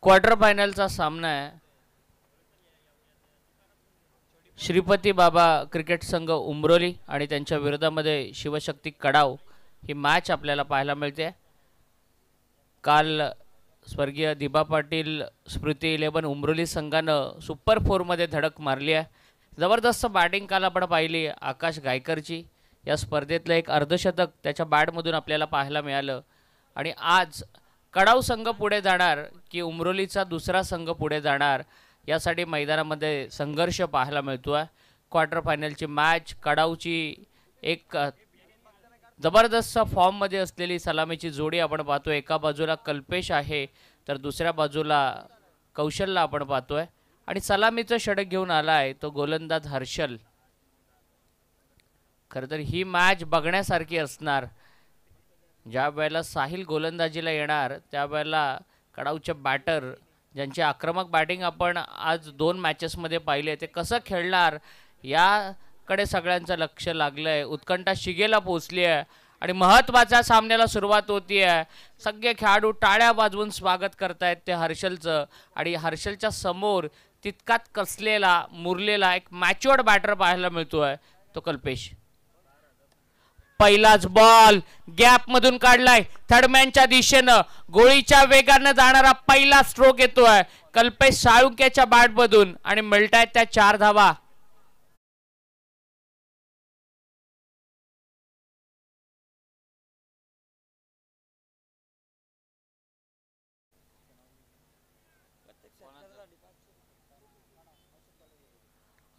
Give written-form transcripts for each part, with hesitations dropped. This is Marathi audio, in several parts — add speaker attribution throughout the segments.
Speaker 1: क्वार्टर फायनलचा सामना आहे. श्रीपती बाबा क्रिकेट संघ उमरोली आणि त्यांच्या विरोधामध्ये शिवशक्ती कडाव ही मॅच आपल्याला पाहायला मिळते. काल स्वर्गीय दिबा पाटील स्मृती 11 उमरोली संघानं सुपर 4मध्ये धडक मारली आहे. जबरदस्त बॅटिंग काल आपण पाहिली आकाश गायकरची. या स्पर्धेतलं एक अर्धशतक त्याच्या बॅटमधून आपल्याला पाहायला मिळालं. आणि आज कडाव संघ पुढे जाणार की उमरोलीचा दुसरा संघ पुढे जाणार यासाठी मैदानामध्ये संघर्ष पाहायला मिळतो आहे. क्वार्टर फायनलची मॅच कडावची एक जबरदस्त फॉर्ममध्ये असलेली सलामीची जोडी आपण पाहतोय. एका बाजूला कल्पेश आहे तर दुसऱ्या बाजूला कौशलला आपण पाहतोय आणि सलामीचं षटक घेऊन आला आहे तो गोलंदाज हर्षल. खरं तर ही मॅच बघण्यासारखी असणार. ज्या वेळेला साहिल गोलंदाजीला येणार त्यावेळेला कडावचे बॅटर ज्यांची आक्रमक बॅटिंग आपण आज 2 मॅचेसमध्ये पाहिले ते कसं खेळणार याकडे सगळ्यांचं लक्ष लागलं आहे. उत्कंठा शिगेला पोचली आहे आणि महत्त्वाच्या सामन्याला सुरुवात होती आहे. सगळे खेळाडू टाळ्या वाजवून स्वागत करतायत ते हर्षलचं. आणि हर्षलच्या समोर तितकाच कसलेला मुरलेला एक मॅच्युअर्ड बॅटर पाहायला मिळतो आहे तो कल्पेश. पहिलाच बॉल गॅप मधून काढलाय थर्डमॅनच्या दिशेनं. गोळीच्या वेगानं जाणारा पहिला स्ट्रोक येतोय कल्पेश साळुंकेच्या बॅट मधून आणि मिळतायत त्या 4 धावा.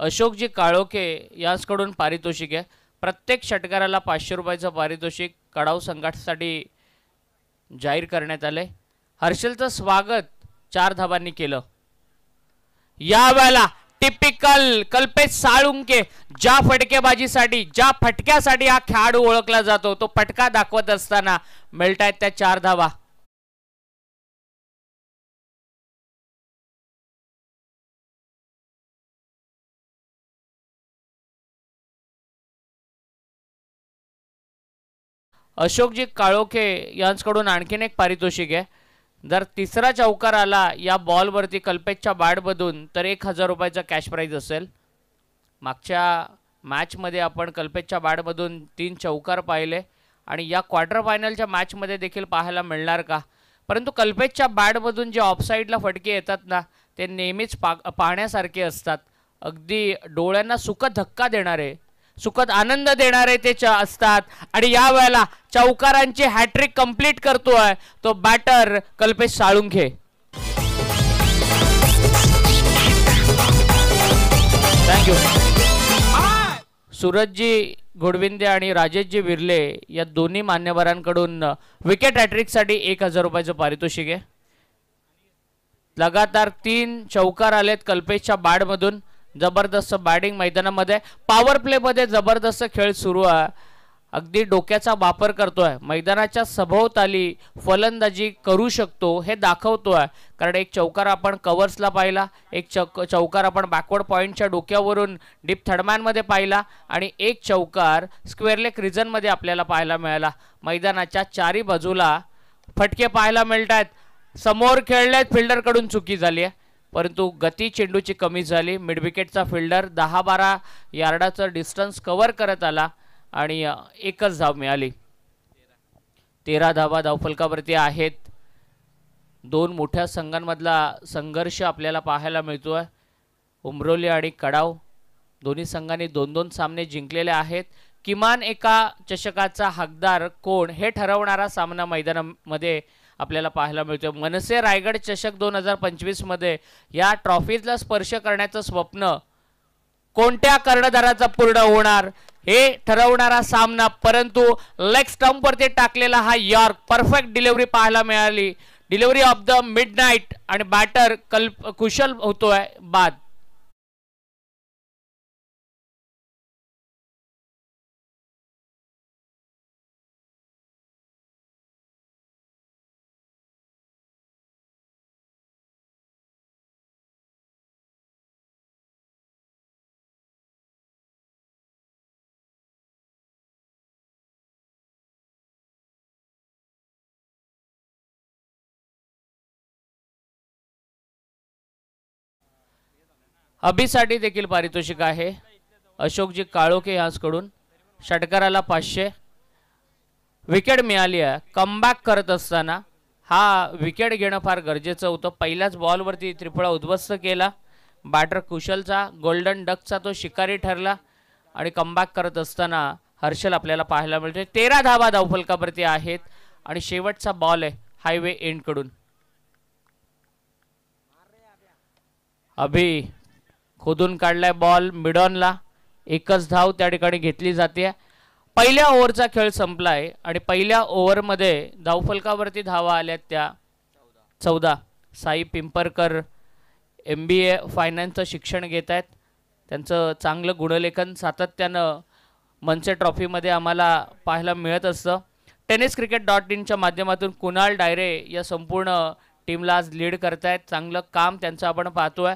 Speaker 1: अशोकजी काळोखे यांच्याकडून पारितोषिक आहे. प्रत्येक षटकाराला 500 रुपयाचं पारितोषिक कडाव संघासाठी जाहीर करण्यात आले. हर्षलचं स्वागत 4 धावांनी केलं. यावेळेला टिपिकल कल्पेश साळुंके ज्या फटकेबाजीसाठी ज्या फटक्यासाठी हा खेळाडू ओळखला जातो तो फटका दाखवत असताना मिळतायत त्या 4 धावा. अशोकजी काळोखे यांच्याकडून आणखीन एक पारितोषिक आहे. जर तिसरा चौकार आला या बॉलवरती कल्पेशच्या बॅटमधून तर 1000 रुपयाचा कॅश प्राईज असेल. मागच्या मॅचमध्ये आपण कल्पेशच्या बॅटमधून 3 चौकार पाहिले आणि या क्वार्टर फायनलच्या मॅचमध्ये देखील पाहायला मिळणार का. परंतु कल्पेशच्या बॅटमधून जे ऑफसाईडला फटके येतात ना ते नेहमीच पाहण्यासारखे असतात. अगदी डोळ्यांना सुखद धक्का देणारे सुखद आनंद देणारे ते असतात. आणि या वेळेला चौकारांची हॅट्रिक कंप्लीट करतोय तो बॅटर कल्पेश साळुंखे. थँक्यू. सूरजजी घोडविंदे आणि राजेशजी विर्ले या दोन्ही मान्यवरांकडून विकेट हॅट्रिकसाठी 1000 रुपयाचं पारितोषिक आहे. लगातार 3 चौकार आलेत कल्पेशच्या बॅटमधून. जबरदस्त बॅटिंग मैदानामध्ये पॉवर प्लेमध्ये जबरदस्त खेळ सुरू आहे. अगदी डोक्याचा वापर करतोय मैदानाच्या सभोवताली फलंदाजी करू शकतो हे दाखवतोय. कारण एक चौकार आपण कव्हर्सला पाहिला एक चौकार आपण बॅकवर्ड पॉईंटच्या डोक्यावरून डीप थर्डमॅनमध्ये पाहिला आणि एक चौकार स्क्वेअर लेग रिजनमध्ये आपल्याला पाहायला मिळाला. मैदानाच्या 4ही बाजूला फटके पाहायला मिळत आहेत. समोर खेळलेत फिल्डरकडून चुकी झाली आहे परंतु गती चेंडूची कमी झाली. मिड विकेटचा फिल्डर 10-12 यार्डाचं डिस्टन्स कव्हर करत आला आणि एकच धाव मिळाली. 13 धावा धावफलकावरती आहेत. 2 मोठ्या संघांमधला संघर्ष आपल्याला पाहायला मिळतोय. उमरोली आणि कडाव दोन्ही संघांनी 2-2 सामने जिंकलेले आहेत. किमान एका चषकाचा हकदार कोण हे ठरवणारा सामना मैदानामध्ये आपल्याला पाहायला मिळतो. मनसे रायगड चषक 2025 मध्ये या ट्रॉफीला स्पर्श करण्याचं स्वप्न कोणत्या कर्णधाराचा पूर्ण होणार हे ठरवणारा सामना. परंतु लेग स्टंप वरती टाकलेला हा यॉर्क परफेक्ट डिलिव्हरी पाहायला मिळाली. डिलिव्हरी ऑफ द मिडनाईट आणि बॅटर कुशल होतोय बाद. अभिसाठी देखील पारितोषिक आहे अशोकजी काळोखे यांच्याकडून षटकाराला 500 विकेट मिळाली आहे कमबॅक करत असताना हा विकेट घेणं फार गरजेचं होतं पहिल्याच बॉलवरती त्रिफळा उद्ध्वस्त केला बॅटर कुशलचा गोल्डन डकचा तो शिकारी ठरला आणि कमबॅक करत असताना हर्षल आपल्याला पाहायला मिळतोय 13 धावा धावफलकावरती आहेत आणि शेवटचा बॉल आहे हायवे एंड कडून अभि खोदून काढलाय बॉल मिडॉनला एकच धाव त्या ठिकाणी घेतली जाते पहिल्या ओव्हरचा खेळ संपलाय आणि पहिल्या ओव्हरमध्ये धावफलकावरती धावा आल्या त्या 14 साई पिंपरकर MBA फायनान्सचं शिक्षण घेत आहेत त्यांचं चांगलं गुणलेखन सातत्यानं मनसे ट्रॉफीमध्ये आम्हाला पाहायला मिळत असतं tenniscricket.in च्या माध्यमातून कुणाल डायरे या संपूर्ण टीमला आज लीड करतायत चांगलं काम त्यांचं आपण पाहतोय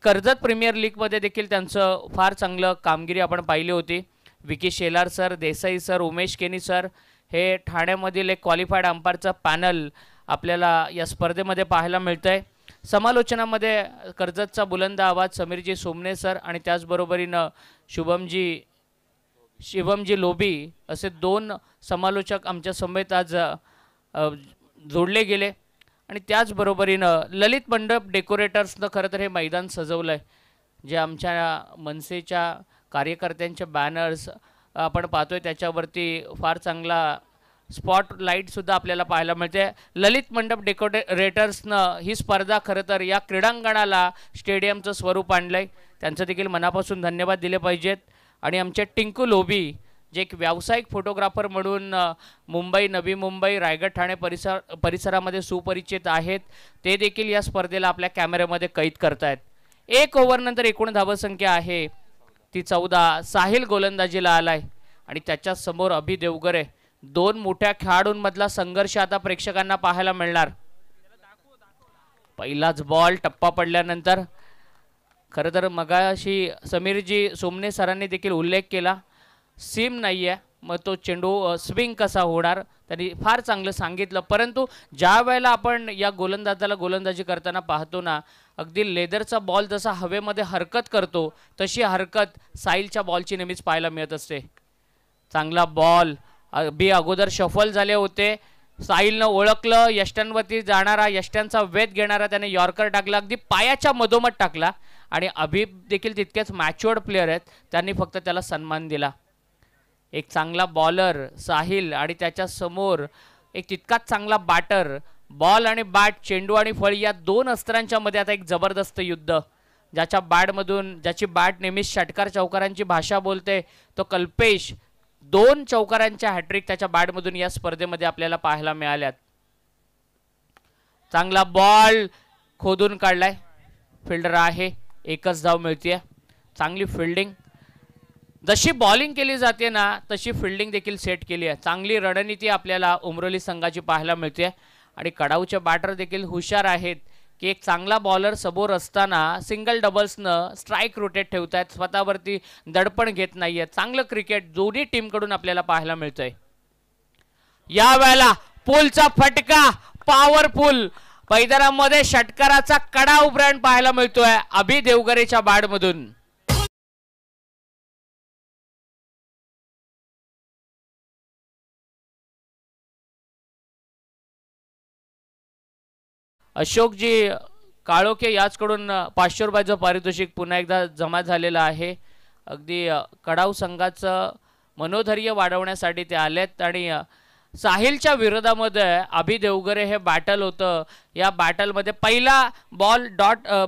Speaker 1: कर्जत प्रीमियर लीगमध्ये देखील त्यांचं फार चांगलं कामगिरी आपण पाहिली होती विकी शेलार सर देसाई सर उमेश केनी सर हे ठाण्यामधील एक क्वालिफाईड अंपायरचं पॅनल आपल्याला या स्पर्धेमध्ये पाहायला मिळतंय समालोचनामध्ये कर्जतचा बुलंद आवाज समीरजी सोमने सर आणि त्याचबरोबरीनं शिवमजी लोबी असे 2 समालोचक आमच्या समेत आज जोडले गेले आणि त्याचबरोबरीनं ललित मंडप डेकोरेटर्सनं खरं तर हे मैदान सजवलं आहे जे आमच्या मनसेच्या कार्यकर्त्यांचे बॅनर्स आपण पाहतोय त्याच्यावरती फार चांगला स्पॉटलाईटसुद्धा आपल्याला पाहायला मिळते ललित मंडप डेकोरेटर्सनं ही स्पर्धा खरं तर या क्रीडांगणाला स्टेडियमचं स्वरूप आणलं आहे त्यांचं देखील मनापासून धन्यवाद दिले पाहिजेत आणि आमचे टिंकू लोबी जे एक व्यावसायिक फोटोग्राफर म्हणून मुंबई नवी मुंबई रायगड ठाणे परिसरामध्ये सुपरिचित आहेत ते देखील या स्पर्धेला आपल्या कॅमेऱ्यामध्ये कैद करतायत 1 ओव्हरनंतर एकूण धावसंख्या आहे ती 14 साहिल गोलंदाजीला आलाय आणि त्याच्या समोर अभि देवगरे 2 मोठ्या खेळाडूंमधला संघर्ष आता प्रेक्षकांना पाहायला मिळणार पहिलाच बॉल टप्पा पडल्यानंतर खरं तर मगाशी समीरजी सोमने सरांनी देखील उल्लेख केला सीम नाही आहे मग तो चेंडू स्विंग कसा होणार त्यांनी फार चांगलं सांगितलं परंतु ज्या वेळेला आपण या गोलंदाजाला गोलंदाजी करताना पाहतो ना अगदी लेदरचा बॉल जसा हवेमध्ये हरकत करतो तशी हरकत साहिलच्या बॉलची नेहमीच पाहायला मिळत असते चांगला बॉल अभि अगोदर शफल झाले होते साहिलनं ओळखलं यष्ट्यांवरती जाणारा यष्ट्यांचा वेध घेणारा त्याने यॉर्कर टाकला अगदी पायाच्या मधोमध टाकला आणि अभि देखील तितकेच मॅच्युअर्ड प्लेयर आहेत त्यांनी फक्त त्याला सन्मान दिला एक चांगला बॉलर साहिल आणि त्याच्या समोर एक तितकाच चांगला बॅटर बॉल आणि बॅट चेंडू आणि फळी या 2 अस्त्रांच्या मध्ये आता एक जबरदस्त युद्ध ज्याच्या बॅटमधून ज्याची बॅट नेहमीच षटकार चौकारांची भाषा बोलते तो कल्पेश 2 चौकारांच्या हॅट्रिक त्याच्या बॅटमधून या स्पर्धेमध्ये आपल्याला पाहायला मिळाल्यात चांगला बॉल खोदून काढलाय फिल्डर आहे एकच धाव मिळते चांगली फिल्डिंग जशी बॉलिंग केली जाते ना तशी फिल्डिंग देखील सेट केली आहे चांगली रणनीती आपल्याला उमरोली संघाची पाहायला मिळते आणि कडाऊचे बॅटर देखील हुशार आहेत की एक चांगला बॉलर समोर असताना सिंगल डबल्सनं स्ट्राईक रोटेट ठेवतायत स्वतःवरती दडपण घेत नाहीये चांगलं क्रिकेट दोन्ही टीमकडून आपल्याला पाहायला मिळतंय या वेळेला पुलचा फटका पॉवरफुल मैदानामध्ये षटकाराचा कडाऊ ब्रँड पाहायला मिळतोय अभि देवगरेच्या बॅटमधून अशोकजी काळोखे याचकडून 500 रुपयाचं पारितोषिक पुन्हा एकदा जमा झालेलं आहे अगदी कडाऊ संघाचं मनोधैर्य वाढवण्यासाठी ते आलेत आणि साहिलच्या विरोधामध्ये अभि देवगरे हे बॅटल होतं या बॅटलमध्ये पहिला बॉल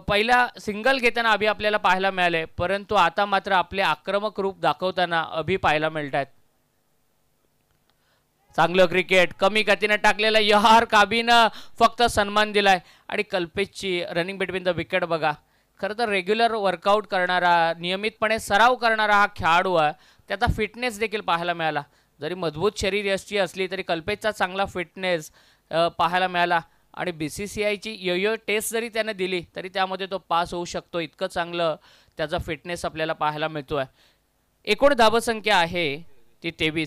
Speaker 1: पहिला सिंगल घेताना अभि आपल्याला पाहायला मिळाले परंतु आता मात्र आपले आक्रमक रूप दाखवताना अभि पाहायला मिळतात चांगलं क्रिकेट कमी गतीने टाकलेला यहार काबीनं फक्त सन्मान दिलाय आणि कल्पेशची रनिंग बिटवीन द विकेट बघा खरं तर रेग्युलर वर्कआउट करणारा नियमितपणे सराव करणारा हा खेळाडू आहे त्याचा फिटनेस देखील पाहायला मिळाला जरी मजबूत शरीर यष्टी असली तरी कल्पेशचा चांगला फिटनेस पाहायला मिळाला आणि BCCIची योयो टेस्ट जरी त्याने दिली तरी त्यामध्ये तो पास होऊ शकतो इतकं चांगलं त्याचा फिटनेस आपल्याला पाहायला मिळतोय एकूण धावसंख्या आहे ती 23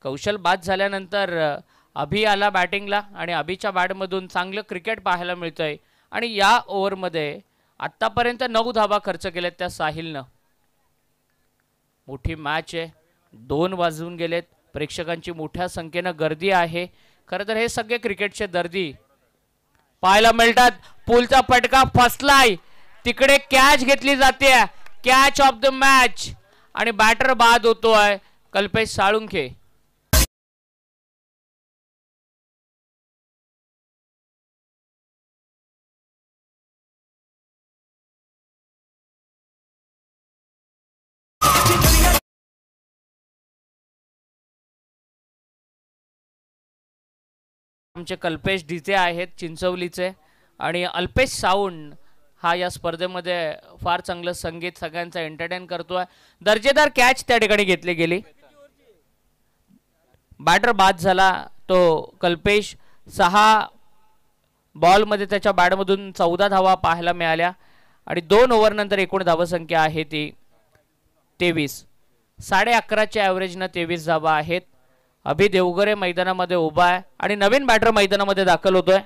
Speaker 1: कौशल बाद झाल्यानंतर अभि आला बॅटिंगला आणि अभिच्या बॅटमधून चांगलं क्रिकेट पाहायला मिळतंय आणि या ओव्हरमध्ये आतापर्यंत 9 धावा खर्च केल्यात त्या साहिलनं. मोठी मॅच आहे, 2 वाजून गेलेत, प्रेक्षकांची मोठ्या संख्येनं गर्दी आहे. खरं तर हे सगळे क्रिकेटचे दर्दी पाहायला मिळतात. पुलचा फटका फसलाय, तिकडे कॅच घेतली जाते, कॅच ऑफ द मॅच आणि बॅटर बाद होतोय कल्पेश साळुंखे. आमचे कल्पेश डीजे आहेत चिंचवलीचे आणि अल्पेश साऊंड हा या स्पर्धेमध्ये फार चांगलं संगीत सगळ्यांचा एंटरटेन करतोय. दर्जेदार कॅच त्या ठिकाणी घेतली गेली. बॅटर बाद झाला तो कल्पेश. 6 बॉलमध्ये त्याच्या बॅटमधून 14 धावा पाहायला मिळाल्या आणि 2 ओव्हर नंतर एकूण धावसंख्या आहे ती 23. 11.5च्या ॲव्हरेजनं 23 धावा आहेत. अभि देवगरे मैदानामध्ये उभा आहे आणि नवीन बॅटर मैदानामध्ये दाखल होतोय.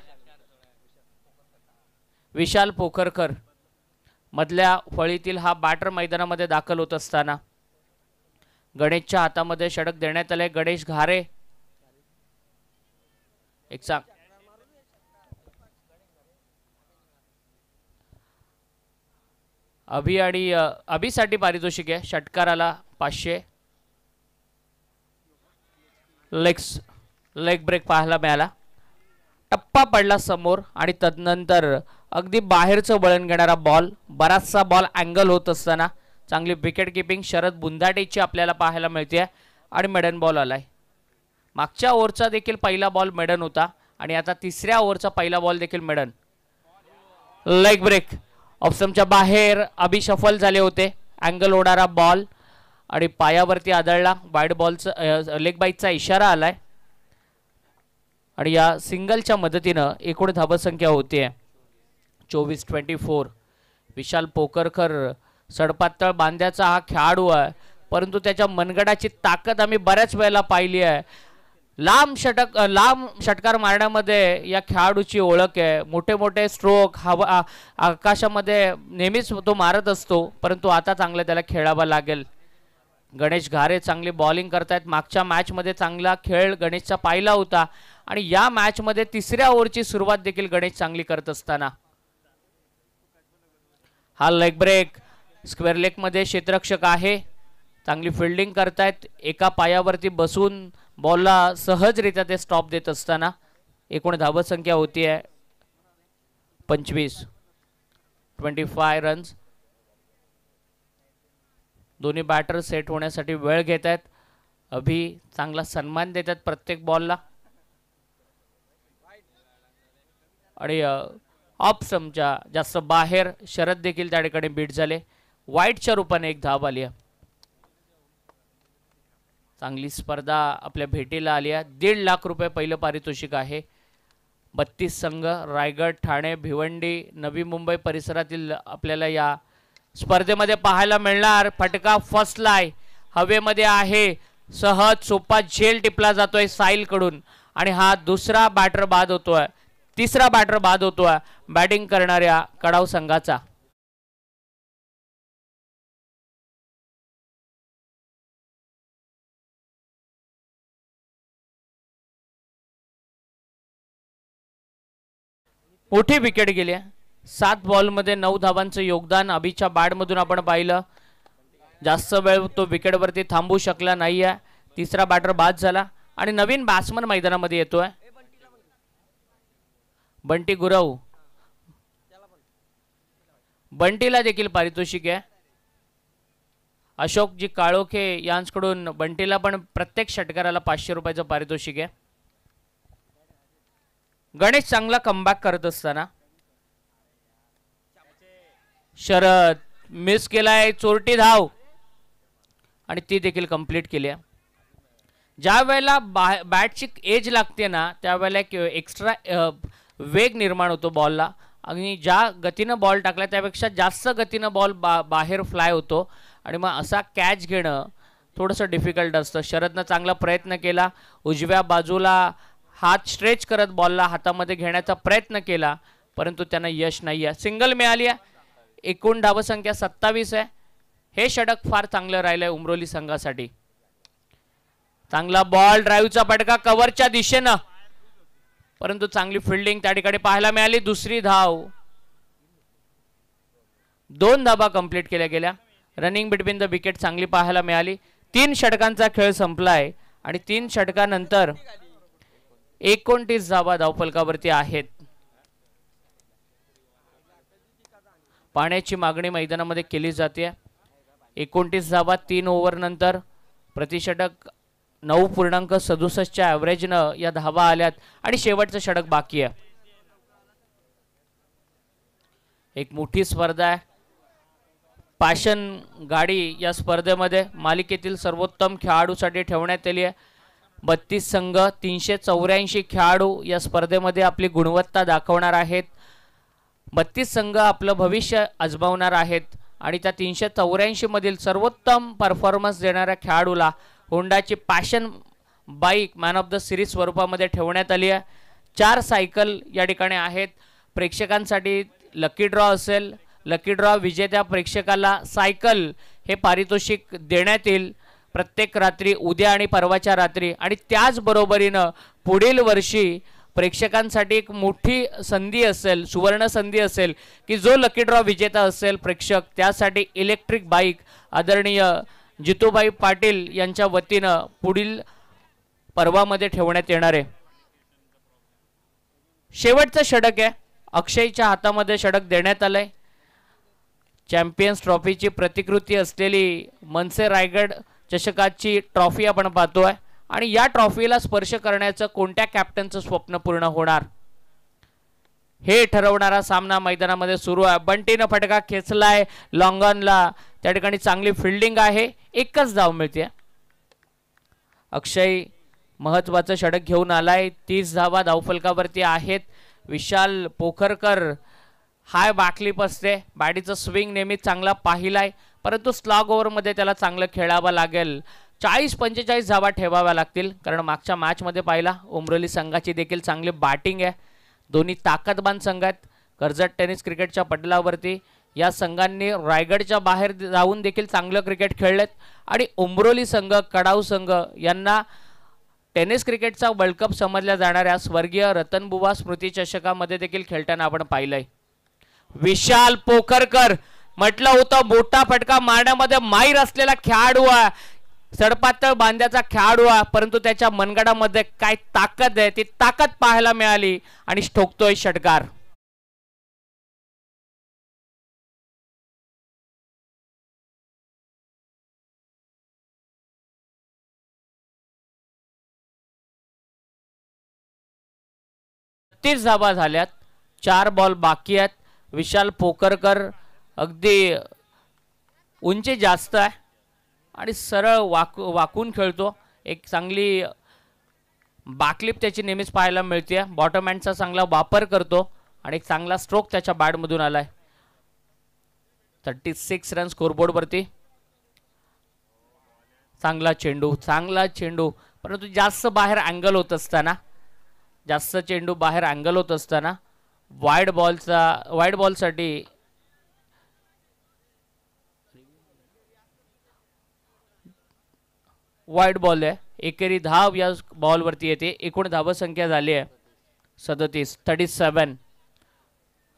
Speaker 1: विशाल पोखरकर मधल्या फळीतील हा बॅटर मैदानामध्ये दाखल होत असताना गणेशच्या हातामध्ये षटक देण्यात आले. गणेश घारे एक सांग अभि आणि अभिसाठी पारितोषिक आहे. षटकाराला 500. लेग ब्रेक पाहायला मिळाला. टप्पा पडला समोर आणि तदनंतर अगदी बाहेरचं वळण घेणारा बॉल. बराचसा बॉल अँगल होत असताना चांगली विकेट किपिंग शरद बुंदाटेची आपल्याला पाहायला मिळते आणि मेडन बॉल आलाय. मागच्या ओव्हरचा देखील पहिला बॉल मेडन होता आणि आता तिसऱ्या ओव्हरचा पहिला बॉल देखील मेडन. लेग ब्रेक ऑप्शनच्या बाहेर अभि शफल झाले होते. अँगल होणारा बॉल आणि पायावरती आदळला. वाईड बॉलचा लेग बाईकचा इशारा आलाय आणि या सिंगलच्या मदतीनं एकूण धावसंख्या होते 24-24. विशाल पोखरकर सडपातळ बांध्याचा हा खेळाडू आहे, परंतु त्याच्या मनगडाची ताकद आम्ही बऱ्याच वेळेला पाहिली आहे. लांब षटकार मारण्यामध्ये या खेळाडूची ओळख आहे. मोठे मोठे स्ट्रोक हवा आकाशामध्ये नेहमीच तो मारत असतो, परंतु आता चांगलं त्याला खेळावं लागेल. गणेश घारे चांगली बॉलिंग करतायत. मागच्या मॅचमध्ये चांगला खेळ गणेशचा पाहिला होता आणि या मॅचमध्ये तिसऱ्या ओव्हरची सुरुवात देखील गणेश चांगली करत असताना हा लेग ब्रेक. स्क्वेअर लेग मध्ये क्षेत्ररक्षक आहे, चांगली फिल्डिंग करतायत. एका पायावरती बसून बॉलला सहजरित्या ते स्टॉप देत असताना एकूण धावसंख्या होती आहे 25 रन्स. दोन्ही बॅटर सेट होण्यासाठी वेळ घेत आहेत. अभि चांगला सन्मान देतात प्रत्येक बॉलला आणि ऑफ स्टंपच्या जास्त बाहेर शरद देखील त्या ठिकाणी बीट झाले. वाईटच्या रूपाने एक धाव आली. चांगली स्पर्धा आपल्या भेटीला आली आहे. 1.5 लाख रुपये पहिलं पारितोषिक आहे. 32 संघ रायगड, ठाणे, भिवंडी, नवी मुंबई परिसरातील आपल्याला या स्पर्धेमध्ये पाहायला मिळणार. फटका फसलाय, हवेमध्ये आहे, सहज सोपा झेल टिपला जातोय साहिल कडून आणि हा दुसरा बॅटर बाद होतोय, तिसरा बॅटर बाद होतोय बॅटिंग करणाऱ्या कडाव संघाचा. मोठी विकेट गेली. 7 बॉलमध्ये 9 धावांचं योगदान अभिच्या बॅटमधून आपण पाहिलं. जास्त वेळ तो विकेटवरती थांबू शकला नाहीये. तिसरा बॅटर बाद झाला आणि नवीन बॅट्समन मैदानामध्ये येतोय बंटी गुरव. बंटीला देखील पारितोषिक आहे. अशोकजी काळोखे यांच्याकडून बंटीला पण प्रत्येक षटकाराला 500 रुपयाचं पारितोषिक आहे. गणेश चांगला कमबॅक करत असताना शरद मिस केलाय, चोरटी धाव आणि ती देखील कंप्लीट केली आहे. ज्या वेळेला बॅटची एज लागते ना त्यावेळेला एक एक्स्ट्रा वेग निर्माण होतो बॉलला आणि ज्या गतीनं बॉल टाकला त्यापेक्षा जास्त गतीनं बॉल बाहेर फ्लाय होतो आणि मग असा कॅच घेणं थोडंसं डिफिकल्ट असतं. शरदनं चांगला प्रयत्न केला, उजव्या बाजूला हात स्ट्रेच करत बॉलला हातामध्ये घेण्याचा प्रयत्न केला, परंतु त्यांना यश नाही आहे. सिंगल मिळाली आहे. एकूण धावसंख्या 27 आहे. हे षटक फार चांगलं राहिलंय उमरोली संघासाठी. चांगला बॉल, ड्राईव्हचा फटका कव्हरच्या दिशेनं, परंतु चांगली फिल्डिंग त्या ठिकाणी पाहायला मिळाली. दुसरी धाव. 2 धावा कंप्लीट केल्या गेल्या. रनिंग बिटवीन द विकेट चांगली पाहायला मिळाली. 3 षटकांचा खेळ संपलाय आणि 3 षटकानंतर 29 धावा धावफलकावरती आहेत. पाण्याची मागणी मैदानामध्ये केली जाते. 29 धावा 3 ओव्हर नंतर, प्रतिषटक 9.67च्या ॲव्हरेजनं या धावा आल्यात आणि शेवटचं षटक बाकी आहे. एक मोठी स्पर्धा आहे. पाषाण गाडी या स्पर्धेमध्ये मालिकेतील सर्वोत्तम खेळाडूसाठी ठेवण्यात आली आहे. 32 संघ, 384 खेळाडू या स्पर्धेमध्ये आपली गुणवत्ता दाखवणार आहेत. 32 संघ आपलं भविष्य आजमावणार आहेत आणि त्या 384 मधील सर्वोत्तम परफॉर्मन्स देणाऱ्या खेळाडूला होंडाची passion bike man of the series स्वरूपामध्ये ठेवण्यात आली आहे. 4 सायकल या ठिकाणी आहेत. प्रेक्षकांसाठी लकी ड्रॉ असेल. लकी ड्रॉ विजेत्या प्रेक्षकाला सायकल हे पारितोषिक देण्यात येईल प्रत्येक रात्री, उद्या आणि परवाच्या रात्री. आणि त्याचबरोबरीनं पुढील वर्षी प्रेक्षकांसाठी एक मोठी संधी असेल, सुवर्ण संधी असेल की जो लकी ड्रॉ विजेता असेल प्रेक्षक, त्यासाठी इलेक्ट्रिक बाईक आदरणीय जितूबाई पाटील यांच्या वतीनं पुढील पर्वामध्ये ठेवण्यात येणार आहे. शेवटचं षटक आहे. अक्षयच्या हातामध्ये षटक देण्यात आलंय. चॅम्पियन्स ट्रॉफीची प्रतिकृती असलेली मनसे रायगड चषकाची ट्रॉफी आपण पाहतोय आणि या ट्रॉफीला स्पर्श करण्याचं कोणत्या कॅप्टनचं स्वप्न पूर्ण होणार हे ठरवणारा सामना मैदानामध्ये सुरू आहे. बंटीनं फटका खेचलाय लॉंगॉनला. त्या ठिकाणी चांगली फिल्डिंग आहे. 1च धाव मिळते. अक्षय महत्वाचं षटक घेऊन आलाय. 30 धावा धावफलकावरती आहेत. विशाल पोखरकर हाय बॅकलिप असते. बॅटीचं स्विंग नेहमी चांगला पाहिलाय, परंतु स्लॉग ओव्हरमध्ये त्याला चांगलं खेळावं लागेल. 40-45 धावा ठेवाव्या लागतील, कारण मागच्या मॅचमध्ये पाहिला उमरोली संघाची देखील चांगली बॅटिंग आहे. दोन्ही ताकदवान संघ आहेत. कर्जत टेनिस क्रिकेटच्या पटलावरती या संघांनी रायगडच्या बाहेर जाऊन देखील चांगलं क्रिकेट खेळलेत आणि उमरोली संघ, कडाऊ संघ यांना टेनिस क्रिकेटचा वर्ल्ड कप समजल्या जाणाऱ्या स्वर्गीय रतनबुवा स्मृती चषकामध्ये देखील खेळताना आपण पाहिलंय. विशाल पोखरकर म्हटलं होतं मोठा फटका मारण्यामध्ये माहीर असलेला खेळाडू आहे, सडपातळ बांध्याचा खेळाडू आहे, परंतु त्याच्या मनगडामध्ये काय ताकद आहे ती ताकद पाहायला मिळाली आणि ठोकतोय षटकार. धावा झाल्यात. 4 बॉल बाकी आहेत. विशाल पोखरकर अगदी उंची जास्त आहे आणि सरळ वाकून खेळतो. एक चांगली बॅकलिप त्याची नेहमीच पाहायला मिळते. बॉटम हँडचा चांगला वापर करतो आणि एक चांगला स्ट्रोक त्याच्या बॅटमधून आलाय. 36 रन स्कोरबोर्डवरती. चांगला चेंडू परंतु जास्त बाहेर अँगल होत असताना वाईड बॉलसाठी वाईड बॉल आहे. एकेरी धाव या बॉलवरती येते. एकूण धावसंख्या झाली आहे 37.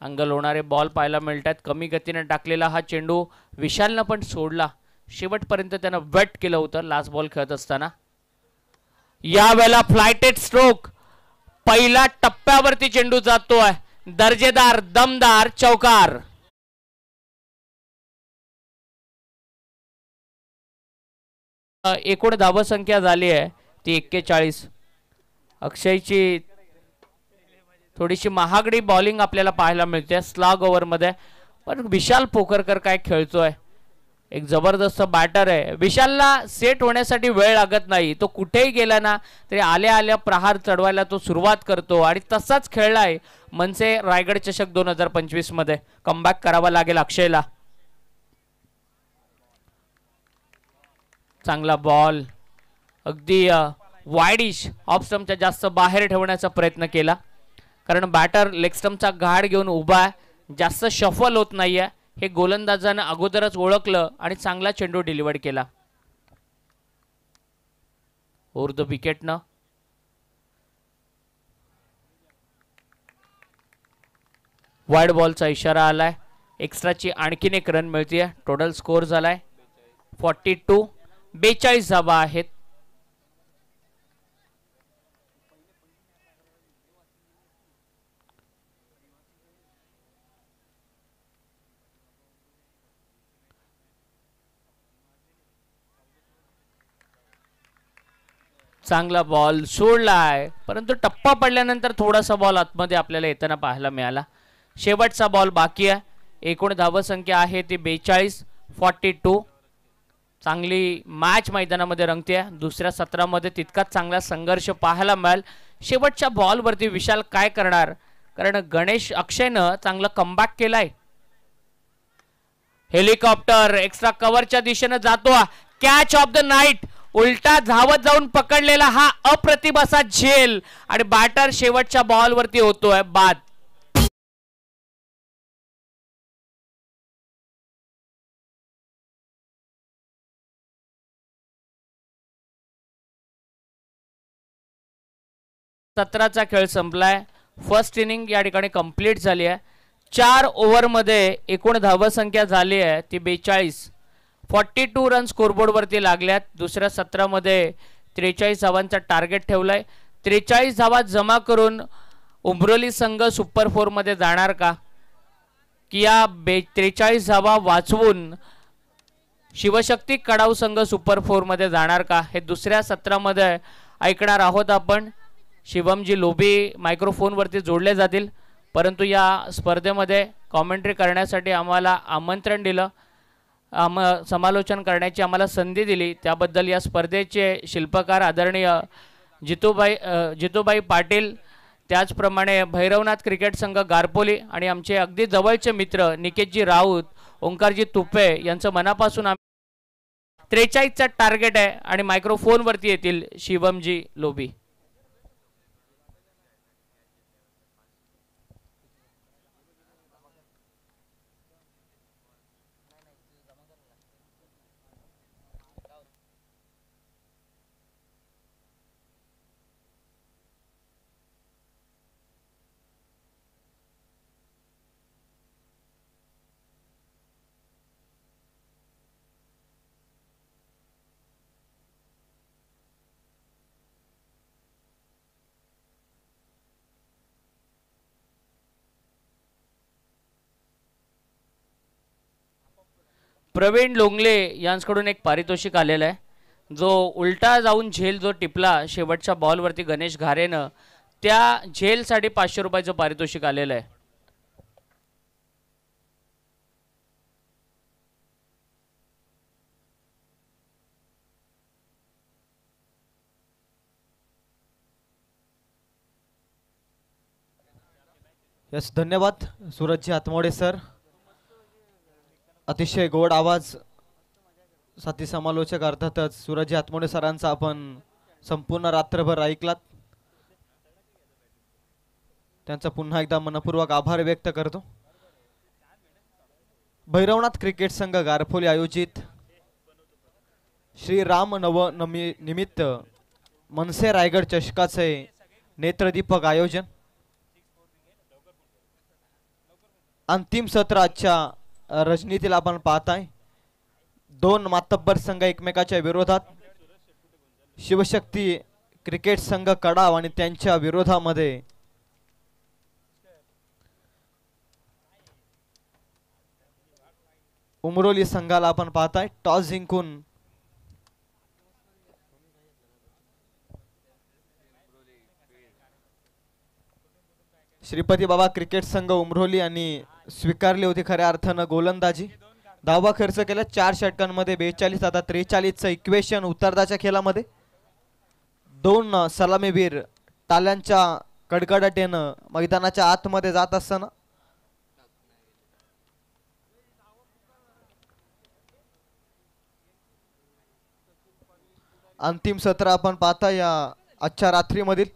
Speaker 1: अँगल होणारे बॉल पाहायला मिळतात. कमी गतीने टाकलेला हा चेंडू विशालनं पण सोडला. शेवटपर्यंत त्यानं वेट केलं होतं लास्ट बॉल खेळत असताना. यावेळेला फ्लायटेड स्ट्रोक, पहिल्या टप्प्यावरती चेंडू जातोय. दर्जेदार दमदार चौकार. एकूण धावसंख्या झाली आहे ती 41. अक्षयची थोडीशी महागडी बॉलिंग आपल्याला पाहायला मिळते स्लॉग ओव्हरमध्ये, पण विशाल पोखरकर काय खेळतोय. एक जबरदस्त बॅटर आहे. विशालला सेट होण्यासाठी वेळ लागत नाही. तो कुठेही गेला ना तरी आल्या प्रहार चढवायला तो सुरुवात करतो आणि तसाच खेळलाय मनसे रायगड चषक 2025 मध्ये. कमबॅक करावा लागेल अक्षयला. चांगला बॉल अगदी वाईडिश ऑफ स्टंपच्या जास्त बाहेर ठेवण्याचा प्रयत्न केला, कारण बॅटर लेग स्टंपचा घाट घेऊन उभा आहे. जास्त शफल होत नाहीये. हे गोलंदाजानं अगोदरच ओळखलं आणि चांगला चेंडू डिलिव्हर केला. ओव्हर द विकेटनं वाईड बॉलचा इशारा आलाय. एक्स्ट्राची आणखीन एक रन मिळते. टोटल स्कोर झालाय 42. 42 धावा आहेत. चांगला बॉल सोडलाय, परंतु टप्पा पडल्यानंतर थोडासा बॉल आतमध्ये आपल्याला येताना पाहायला मिळाला. शेवटचा बॉल बाकी आहे. एकूण धावसंख्या आहे ती 42. 42. चांगली मॅच मैदानामध्ये रंगते. दुसऱ्या सत्रामध्ये तितकाच चांगला संघर्ष पाहायला मिळेल. शेवटच्या बॉलवरती विशाल काय करणार, कारण गणेश अक्षयनं चांगला कमबॅक केलाय. हेलिकॉप्टर एक्स्ट्रा कव्हरच्या दिशेने जातो. Catch of the night. उलटा धावत जाऊन पकडलेला हा अप्रतिम असा झेल आणि बॅटर शेवटच्या बॉलवरती होतोय बाद. सत्राचा खेळ संपलाय. फर्स्ट इनिंग या ठिकाणी कंप्लीट झाली आहे. 4 ओव्हरमध्ये एकूण धावसंख्या झाली आहे ती 42. 42 रन स्कोरबोर्ड वरती लागल्यात. दुसऱ्या सत्रामध्ये 43 धावांचा टार्गेट ठेवलाय. 43 धावा जमा करून उमरोली संघ सुपर 4 मध्ये जाणार का, की या 43 धावा वाचवून शिवशक्ती कडाव संघ सुपर 4 मध्ये जाणार का, हे दुसऱ्या सत्रामध्ये ऐकणार आहोत आपण. शिवमजी लोबी मायक्रोफोन वरती जोडले जातील, परंतु या स्पर्धेमध्ये कॉमेंट्री करण्यासाठी आम्हाला आमंत्रण दिलं, समालोचन करण्याची आम्हाला संधी दिली, त्याबद्दल या स्पर्धेचे शिल्पकार आदरणीय जितूबाई पाटील, त्याचप्रमाणे भैरवनाथ क्रिकेट संघ गारपोली आणि आमचे अगदी जवळचे मित्र निकेतजी राऊत, ओंकारजी तुपे यांचं मनापासून 43चा टार्गेट आहे आणि मायक्रोफोन वरती येतील शिवमजी लोबी. प्रवीण लोंगले यांच्याकडून एक पारितोषिक आलेलं आहे. जो उलटा जाऊन झेल जो टिपला शेवटच्या बॉलवरती गणेश घारेनं, त्या झेलसाठी 500 रुपयाचं पारितोषिक आलेलं आहे.
Speaker 2: यस, धन्यवाद सूरजजी आत्मोडे सर. अतिशय गोड आवाज साथी समालोचक अर्थातच सूरजजी आत्मोडे सरांचा आपण संपूर्ण रात्रभर ऐकलात. त्यांचा पुन्हा एकदा मनपूर्वक आभार व्यक्त करतो. भैरवनाथ क्रिकेट संघ गारफोली आयोजित श्री राम नवमी निमित्त मनसे रायगड चषकाचे नेत्रदीपक आयोजन. अंतिम सत्र आजच्या रजनीतील आपण पाहताय. 2 मातब्बर संघ एकमेकाच्या विरोधात. शिवशक्ती क्रिकेट संघ कडाव आणि त्यांच्या विरोधामध्ये उमरोली संघाला आपण पाहताय. टॉस जिंकून श्रीपती बाबा क्रिकेट संघ उमरोली यांनी स्वीकारली होती खऱ्या अर्थानं गोलंदाजी. धावा खर्च केला 4 षटकांमध्ये 42. आता 43चं इक्वेशन उत्तरार्धाच्या खेळामध्ये 2 सलामीवीर टाल्यांच्या कडकडाटेनं मैदानाच्या आतमध्ये जात असताना अंतिम सत्र आपण पाहता या आजच्या रात्रीमधील.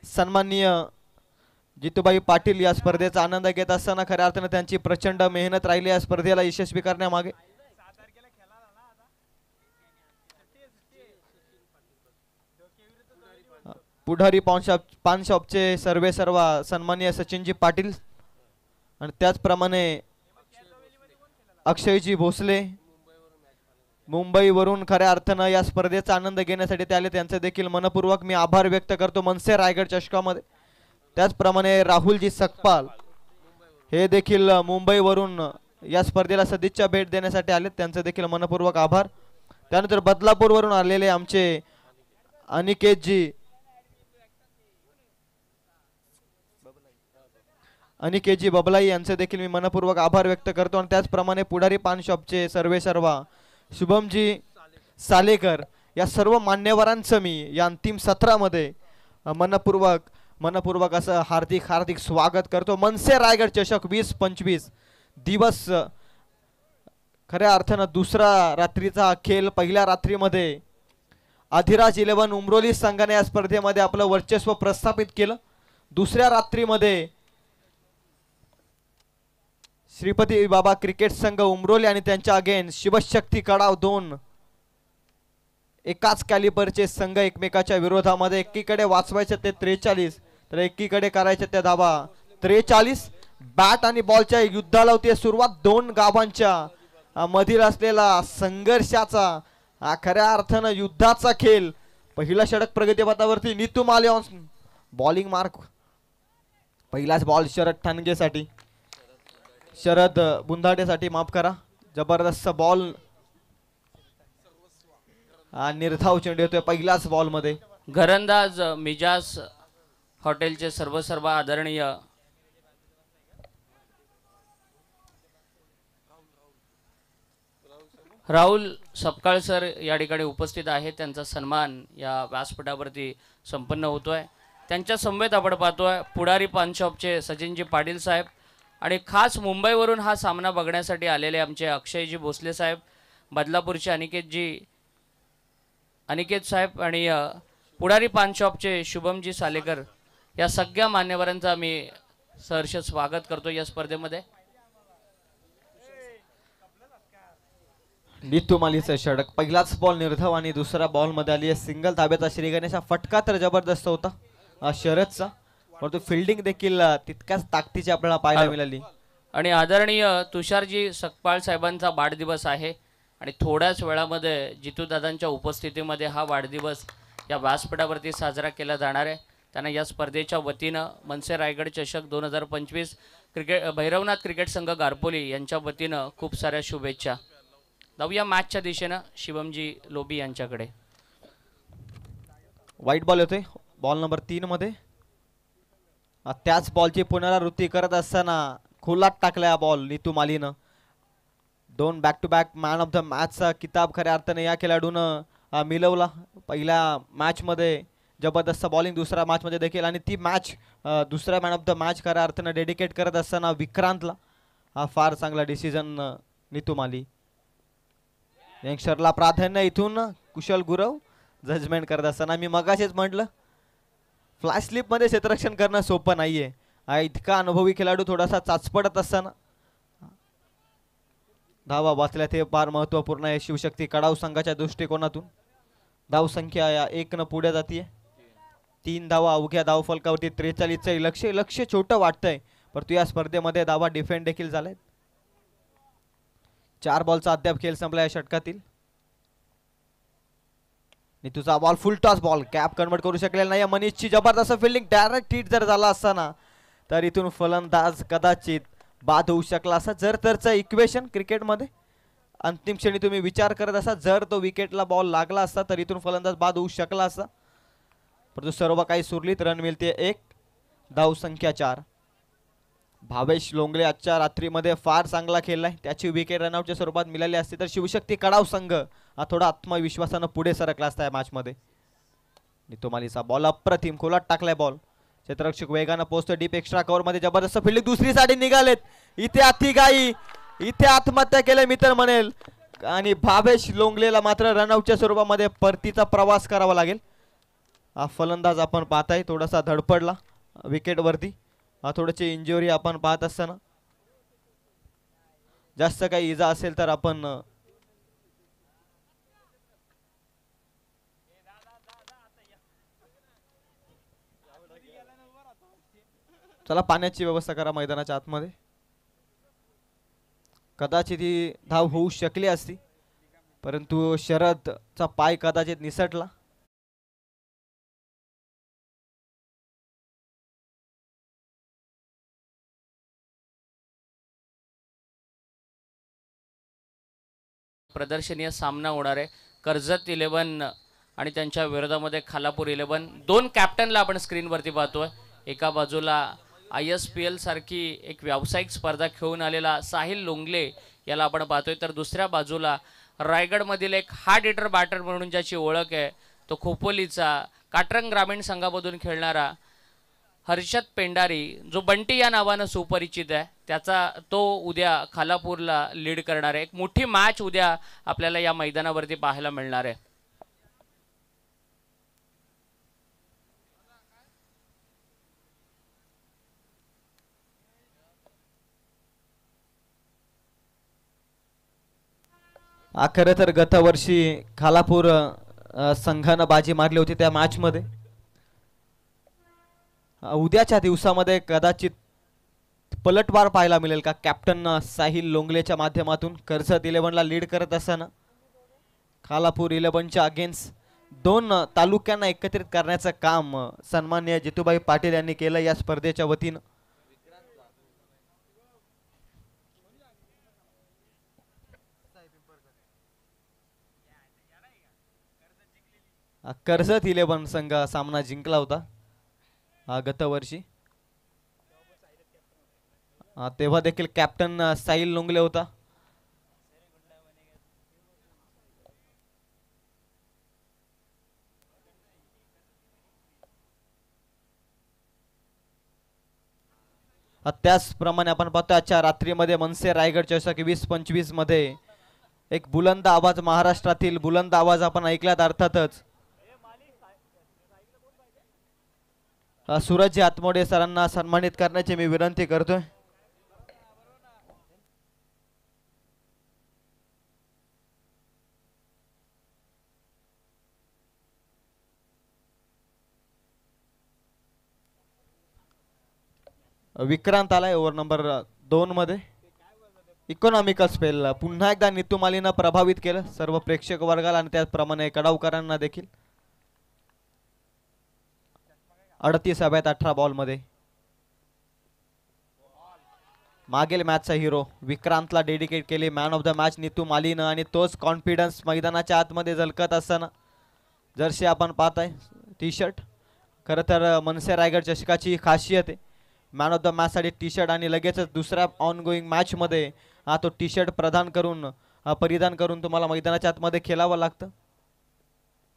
Speaker 2: सन्माननीय जितूबाई पाटील या स्पर्धेचा आनंद घेत असताना खऱ्या अर्थाने त्यांची प्रचंड मेहनत राहिली या स्पर्धेला यशस्वी करण्यामागे. पुढारी पान शॉपचे सर्व सन्माननीय सचिनजी पाटील आणि त्याचप्रमाणे अक्षयजी भोसले मुंबईवरून खऱ्या अर्थानं या स्पर्धेचा आनंद घेण्यासाठी ते आले, त्यांचे देखील मनपूर्वक मी आभार व्यक्त करतो. मनसे रायगड चषकामध्ये त्याचप्रमाणे राहुलजी सकपाल हे देखील मुंबईवरून या स्पर्धेला सदिच्छा भेट देण्यासाठी आले, त्यांचे देखील मनपूर्वक आभार. त्यानंतर बदलापूरवरून आलेले आमचे अनिकेतजी बबलाई यांचे देखील मी मनपूर्वक आभार व्यक्त करतो. आणि त्याचप्रमाणे पुढारी पान शॉपचे सर्व शुभमजी सालेकर या सर्व मान्यवरांचं मी या अंतिम सत्रामध्ये मनपूर्वक असं हार्दिक स्वागत करतो. मनसे रायगड चषक 2025 दिवस खऱ्या अर्थानं दुसरा रात्रीचा खेळ. पहिल्या रात्रीमध्ये अधिराज 11 उमरोली संघाने या स्पर्धेमध्ये आपलं वर्चस्व प्रस्थापित केलं. दुसऱ्या रात्रीमध्ये श्रीपती बाबा क्रिकेट संघ उमरोली आणि त्यांच्या अगेन्स्ट शिवशक्ती कडाव 2 एकाच कॅलिबरचे संघ एकमेकाच्या विरोधामध्ये. एकीकडे वाचवायचे ते 43 तर एकीकडे करायचे त्या धावा 43. बॅट आणि बॉलच्या युद्धाला होती सुरुवात. दोन गावांच्या मधील असलेला संघर्षाचा खऱ्या अर्थानं युद्धाचा खेळ. पहिला षटक प्रगतीपथावरती नीतू माले ऑन बॉलिंग मार्क. पहिलाच बॉल शरद ठाणगेसाठी, शरद बुंधाटेसाठी माफ करा. जबरदस्त बॉल, निर्धाव चेंडू येतोय पहिल्याच बॉल मध्ये.
Speaker 1: घरंदाज मिजाज हॉटेलचे सर्व आदरणीय राहुल सपकाळ सर या ठिकाणी उपस्थित आहेत. त्यांचा सन्मान या व्यासपीठावरती संपन्न होतोय. त्यांच्या समवेत आपण पाहतोय पुढारी पान शॉपचे सचिनजी पाटील साहेब आणि खास मुंबईवरून हा सामना बघण्यासाठी आलेले आमचे अक्षयजी भोसले साहेब, बदलापूरचे अनिकेत साहेब आणि पुढारी पान शॉपचे शुभमजी सालेकर या सगळ्या मान्यवरांचा मी सहर्ष स्वागत करतो या स्पर्धेमध्ये.
Speaker 2: नीतू मालीचं षटक. पहिलाच बॉल निर्धाव आणि दुसऱ्या बॉल मध्ये आली आहे सिंगल. धाब्याचा श्री गणेशा फटका तर जबरदस्त होता शरदचा, परंतु फिल्डिंग देखील तितक्याच ताकदीची आपल्याला पाहायला मिळाली.
Speaker 1: आणि आदरणीय तुषारजी सकपाळ साहेबांचा वाढदिवस आहे आणि थोड्याच वेळामध्ये जितूदादांच्या उपस्थितीमध्ये हा वाढदिवस या व्यासपीठावरती साजरा केला जाणार आहे. त्यांना या स्पर्धेच्या वतीनं मनसे रायगड चषक 2025 भैरवनाथ क्रिकेट संघ गारपोली यांच्या वतीनं खूप साऱ्या शुभेच्छा. जाऊया मॅचच्या दिशेनं शिवमजी लोबी यांच्याकडे.
Speaker 2: वाईट बॉल येतोय बॉल नंबर 3 मध्ये. त्याच बॉलची पुनरावृत्ती करत असताना खोलात टाकला बॉल नीतू मालीनं. 2 back to back man of the मॅचचा किताब खऱ्या अर्थाने या खेळाडूनं मिळवला. पहिल्या मॅचमध्ये जबरदस्त बॉलिंग, दुसऱ्या मॅचमध्ये देखील. आणि ती मॅच दुसऱ्या मॅन ऑफ द मॅच खऱ्या अर्थाने डेडिकेट करत असताना विक्रांतला. हा फार चांगला डिसिजन नीतू माली. यंगस्टरला प्राधान्य इथून कुशल गुरव जजमेंट करत असताना. मी मगाशीच म्हटलं फ्लॅश स्लिप मध्ये क्षेत्ररक्षण करणं सोपं नाहीये. इतका अनुभवी खेळाडू थोडासा चाचपडत असताना धावा वाचल्या ते फार महत्वपूर्ण आहे शिवशक्ती कडाव संघाच्या दृष्टिकोनातून. धाव संख्या या 1 न पुढे जातीये. 3 धावा अवघ्या धावफलकावरती. 43चं लक्ष छोटं वाटतंय, परंतु या स्पर्धेमध्ये धावा डिफेंड देखील झालाय. 4 बॉलचा अद्याप खेळ संपला या षटकातील. नीतूचा ball full toss ball cap convert करू शकलेला नाही. मनीषची जबरदस्त फिल्डिंग. डायरेक्ट हिट जर झाला असताना तर इथून फलंदाज कदाचित बाद होऊ शकला असा. जर तरचं इक्वेशन क्रिकेटमध्ये अंतिम क्षणी तुम्ही विचार करत असा, जर तो विकेटला बॉल लागला असता तर इथून फलंदाज बाद होऊ शकला असता, परंतु सर्व काही सुरलीत. रन मिळते 1, धाव संख्या 4. भावेश लोंगले आजच्या रात्रीमध्ये फार चांगला खेळलाय. त्याची विकेट रनआउटच्या स्वरूपात मिळाली असती तर शिवशक्ती कडाव संघ हा थोडा आत्मविश्वासानं पुढे सरकला असता या मॅच मध्ये. नीतू मालीचा बॉल अप्रतिम खोलात टाकलाय बॉल. क्षेत्ररक्षक वेगानं पोहोचतो डीप एक्स्ट्रा कव्हर मध्ये. जबरदस्त फिल्डिंग. दुसरी साठी निघालेत. इथे अतिगाई, इथे आत्महत्या केले मी तर म्हणेल. आणि भावेश लोंगलेला मात्र रनआउटच्या स्वरूपामध्ये परतीचा प्रवास करावा लागेल. हा फलंदाज आपण पाहताय थोडासा धडपडला विकेट वरती. थोडीशी इंजुरी आपण पाहत असताना जास्त काही इजा असेल तर आपण चला पाण्याची व्यवस्था करा मैदानाच्या आतमध्ये. कदाचित ही धाव होऊ शकली असती परंतु शरदचा पाय कदाचित निसटला.
Speaker 1: प्रदर्शनीय सामना होणार आहे. कर्जत 11 आणि त्यांच्या विरोधामध्ये खालापूर 11. दोन कॅप्टनला आपण स्क्रीनवरती पाहतोय. एका बाजूला ISPL सारखी एक व्यावसायिक स्पर्धा खेळून आलेला साहिल लोंगले याला आपण पाहतोय, तर दुसऱ्या बाजूला रायगडमधील एक हार्ड हिटर बॅटर म्हणून ज्याची ओळख आहे तो खोपोलीचा काटरंग ग्रामीण संघामधून खेळणारा हर्षद पेंडारी, जो बंटी या नावानं सुपरिचित आहे, त्याचा तो उद्या खालापूरला लीड करणार आहे. एक मोठी मॅच उद्या आपल्याला या मैदानावरती पाहायला मिळणार आहे.
Speaker 2: खरं तर गतवर्षी खालापूर संघानं बाजी मारली होती त्या मॅच मध्ये. उद्याच्या दिवसामध्ये कदाचित पलटवार पाहायला मिळेल का कॅप्टन साहिल लोंगलेच्या माध्यमातून. कर्जत 11ला लीड करत असताना खालापूर 11च्या अगेन्स्ट दोन तालुक्यांना एकत्रित करण्याचं काम सन्माननीय जितूभाई पाटील यांनी केलं या स्पर्धेच्या वतीनं. कर्जत 11 संघ सामना जिंकला होता गतवर्षी. तेव्हा देखील कॅप्टन साहिल लोंगले होता. त्याचप्रमाणे आपण पाहतो आजच्या रात्रीमध्ये मनसे रायगड चषक 20-25 मध्ये एक बुलंद आवाज, महाराष्ट्रातील बुलंद आवाज आपण ऐकल्यात अर्थातच. सूरज आत्मोडे सरांना सन्मानित करण्याची मी विनंती करतोय. विक्रांत आलाय ओव्हर नंबर 2 मध्ये. इकॉनॉमिकल स्पेल पुन्हा एकदा नितू मालीनं प्रभावित केलं सर्व प्रेक्षक वर्गाला आणि त्याचप्रमाणे कडावकरांना देखील. 38 18 बॉल मध्ये मागील मॅचचा हिरो विक्रांतला डेडिकेट केले man of the match Nitu मालीनं. आणि तोच कॉन्फिडन्स मैदानाच्या आतमध्ये झलकत असताना जर्सी आपण पाहताय, टी शर्ट. खरं तर मनसे रायगड चषकाची खासियत आहे मॅन ऑफ द मॅच साठी टी शर्ट, आणि लगेचच दुसऱ्या ऑन गोईंग मॅच मध्ये तो टी शर्ट परिधान करून तुम्हाला मैदानाच्या आतमध्ये खेळावं लागतं.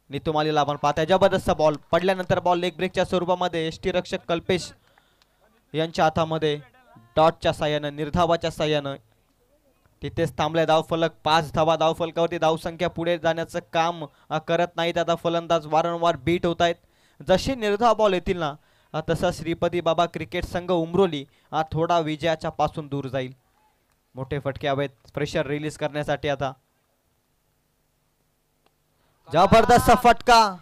Speaker 2: नितू मालीला आपण पाहताय जबरदस्त बॉल पडल्यानंतर बॉल लेग ब्रेकच्या स्वरूपामध्ये यष्टी रक्षक कल्पेश यांच्या हातामध्ये डॉटच्या साह्यानं, निर्धावाच्या साह्यानं तिथेच थांबले. धावफलक 5 धावा धावफलकावरती. धावसंख्या पुढे जाण्याचं काम करत नाहीत आता फलंदाज, वारंवार बीट होत आहेत. जसे निर्धाव बॉल येतील ना तसा श्रीपती बाबा क्रिकेट संघ उमरोली थोडा विजयाच्या पासून दूर जाईल. मोठे फटके हवेत प्रेशर रिलीज करण्यासाठी. आता जबरदस्त फटका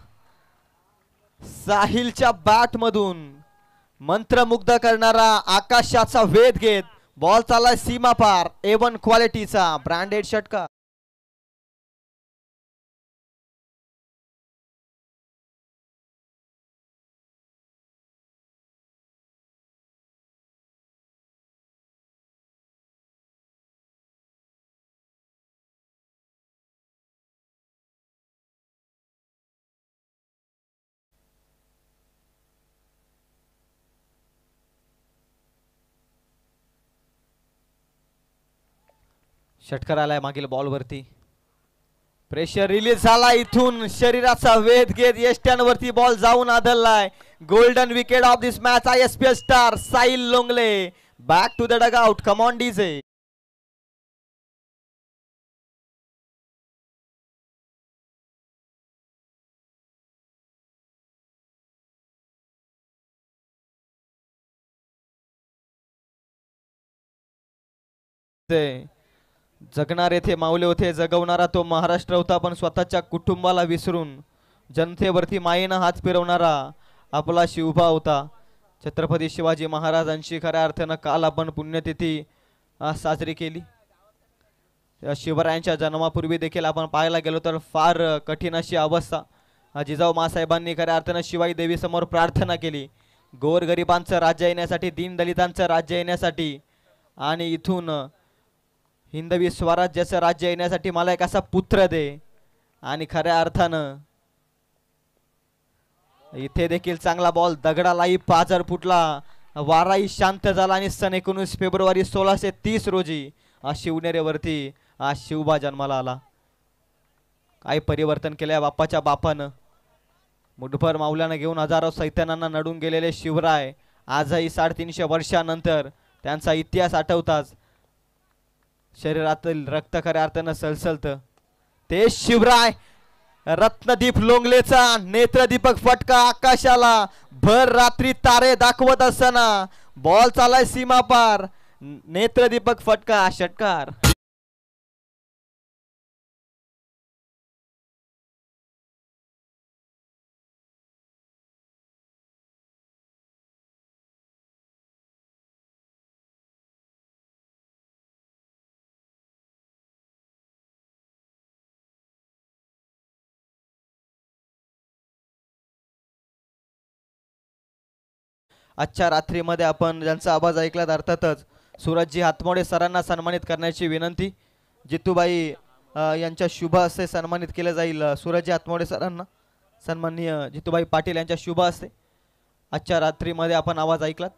Speaker 2: साहिलच्या बॅट मधून, मंत्रमुग्ध करणारा, आकाशाचा वेध घेत बॉल चाललाय सीमा पार. A1 क्वालिटीचा ब्रँडेड षटकार. षटकार आलाय मागील बॉल वरती. प्रेशर रिलीज झाला. इथून शरीराचा वेध घेत यष्ट्यांवरती बॉल जाऊन आदळलाय. Golden wicket of this match ISPL star Sahil Longle. Back to the dugout. Come on DJ. ते जगणारे थे माऊले होते, जगवणारा तो महाराष्ट्र होता, पण स्वतःच्या कुटुंबाला विसरून जनतेवरती मायेनं हात फिरवणारा आपला शिवबा होता. छत्रपती शिवाजी महाराजांची खऱ्या अर्थानं काल आपण पुण्यतिथी साजरी केली. शिवरायांच्या जन्मापूर्वी देखील आपण पाहायला गेलो तर फार कठीण अशी अवस्था. जिजाऊ मासाहेबांनी खऱ्या अर्थानं शिवाई देवी समोर प्रार्थना केली, गोरगरिबांचं राज्य येण्यासाठी, दीनदलितांचं राज्य येण्यासाठी आणि इथून हिंदवी स्वराज्याचं राज्य येण्यासाठी मला एक असा पुत्र दे. आणि खऱ्या अर्थानं इथे देखील चांगला बॉल, दगडालाही पाझर फुटला, वाराही शांत झाला आणि सन 19 फेब्रुवारी 1630 रोजी शिवनेरीवरती शिवबा जन्माला आला. काय परिवर्तन केलं बाप्पाच्या बापानं. मुठभर माऊल्यानं घेऊन हजारो सैतानांना नडून गेलेले शिवराय आजही 350 वर्षानंतर त्यांचा इतिहास आठवताच शरीरातील रक्त खऱ्या अर्थानं सलसलतं. ते शिवराय रत्नदीप लोंगलेचा नेत्रदीपक फटका आकाशाला, भर रात्री तारे दाखवत असताना बॉल चालाय सीमा पार, नेत्रदीपक फटका, षटकार. आजच्या रात्रीमध्ये आपण ज्यांचा आवाज ऐकला अर्थातच सूरजजी हातमोडे सरांना सन्मानित करण्याची विनंती. जितूबाई यांच्या शुभ हस्ते सन्मानित केले जाईल सूरजजी हातमोडे सरांना. सन्माननीय जितूबाई पाटील यांच्या शुभ हस्ते आजच्या रात्रीमध्ये आपण आवाज ऐकलात.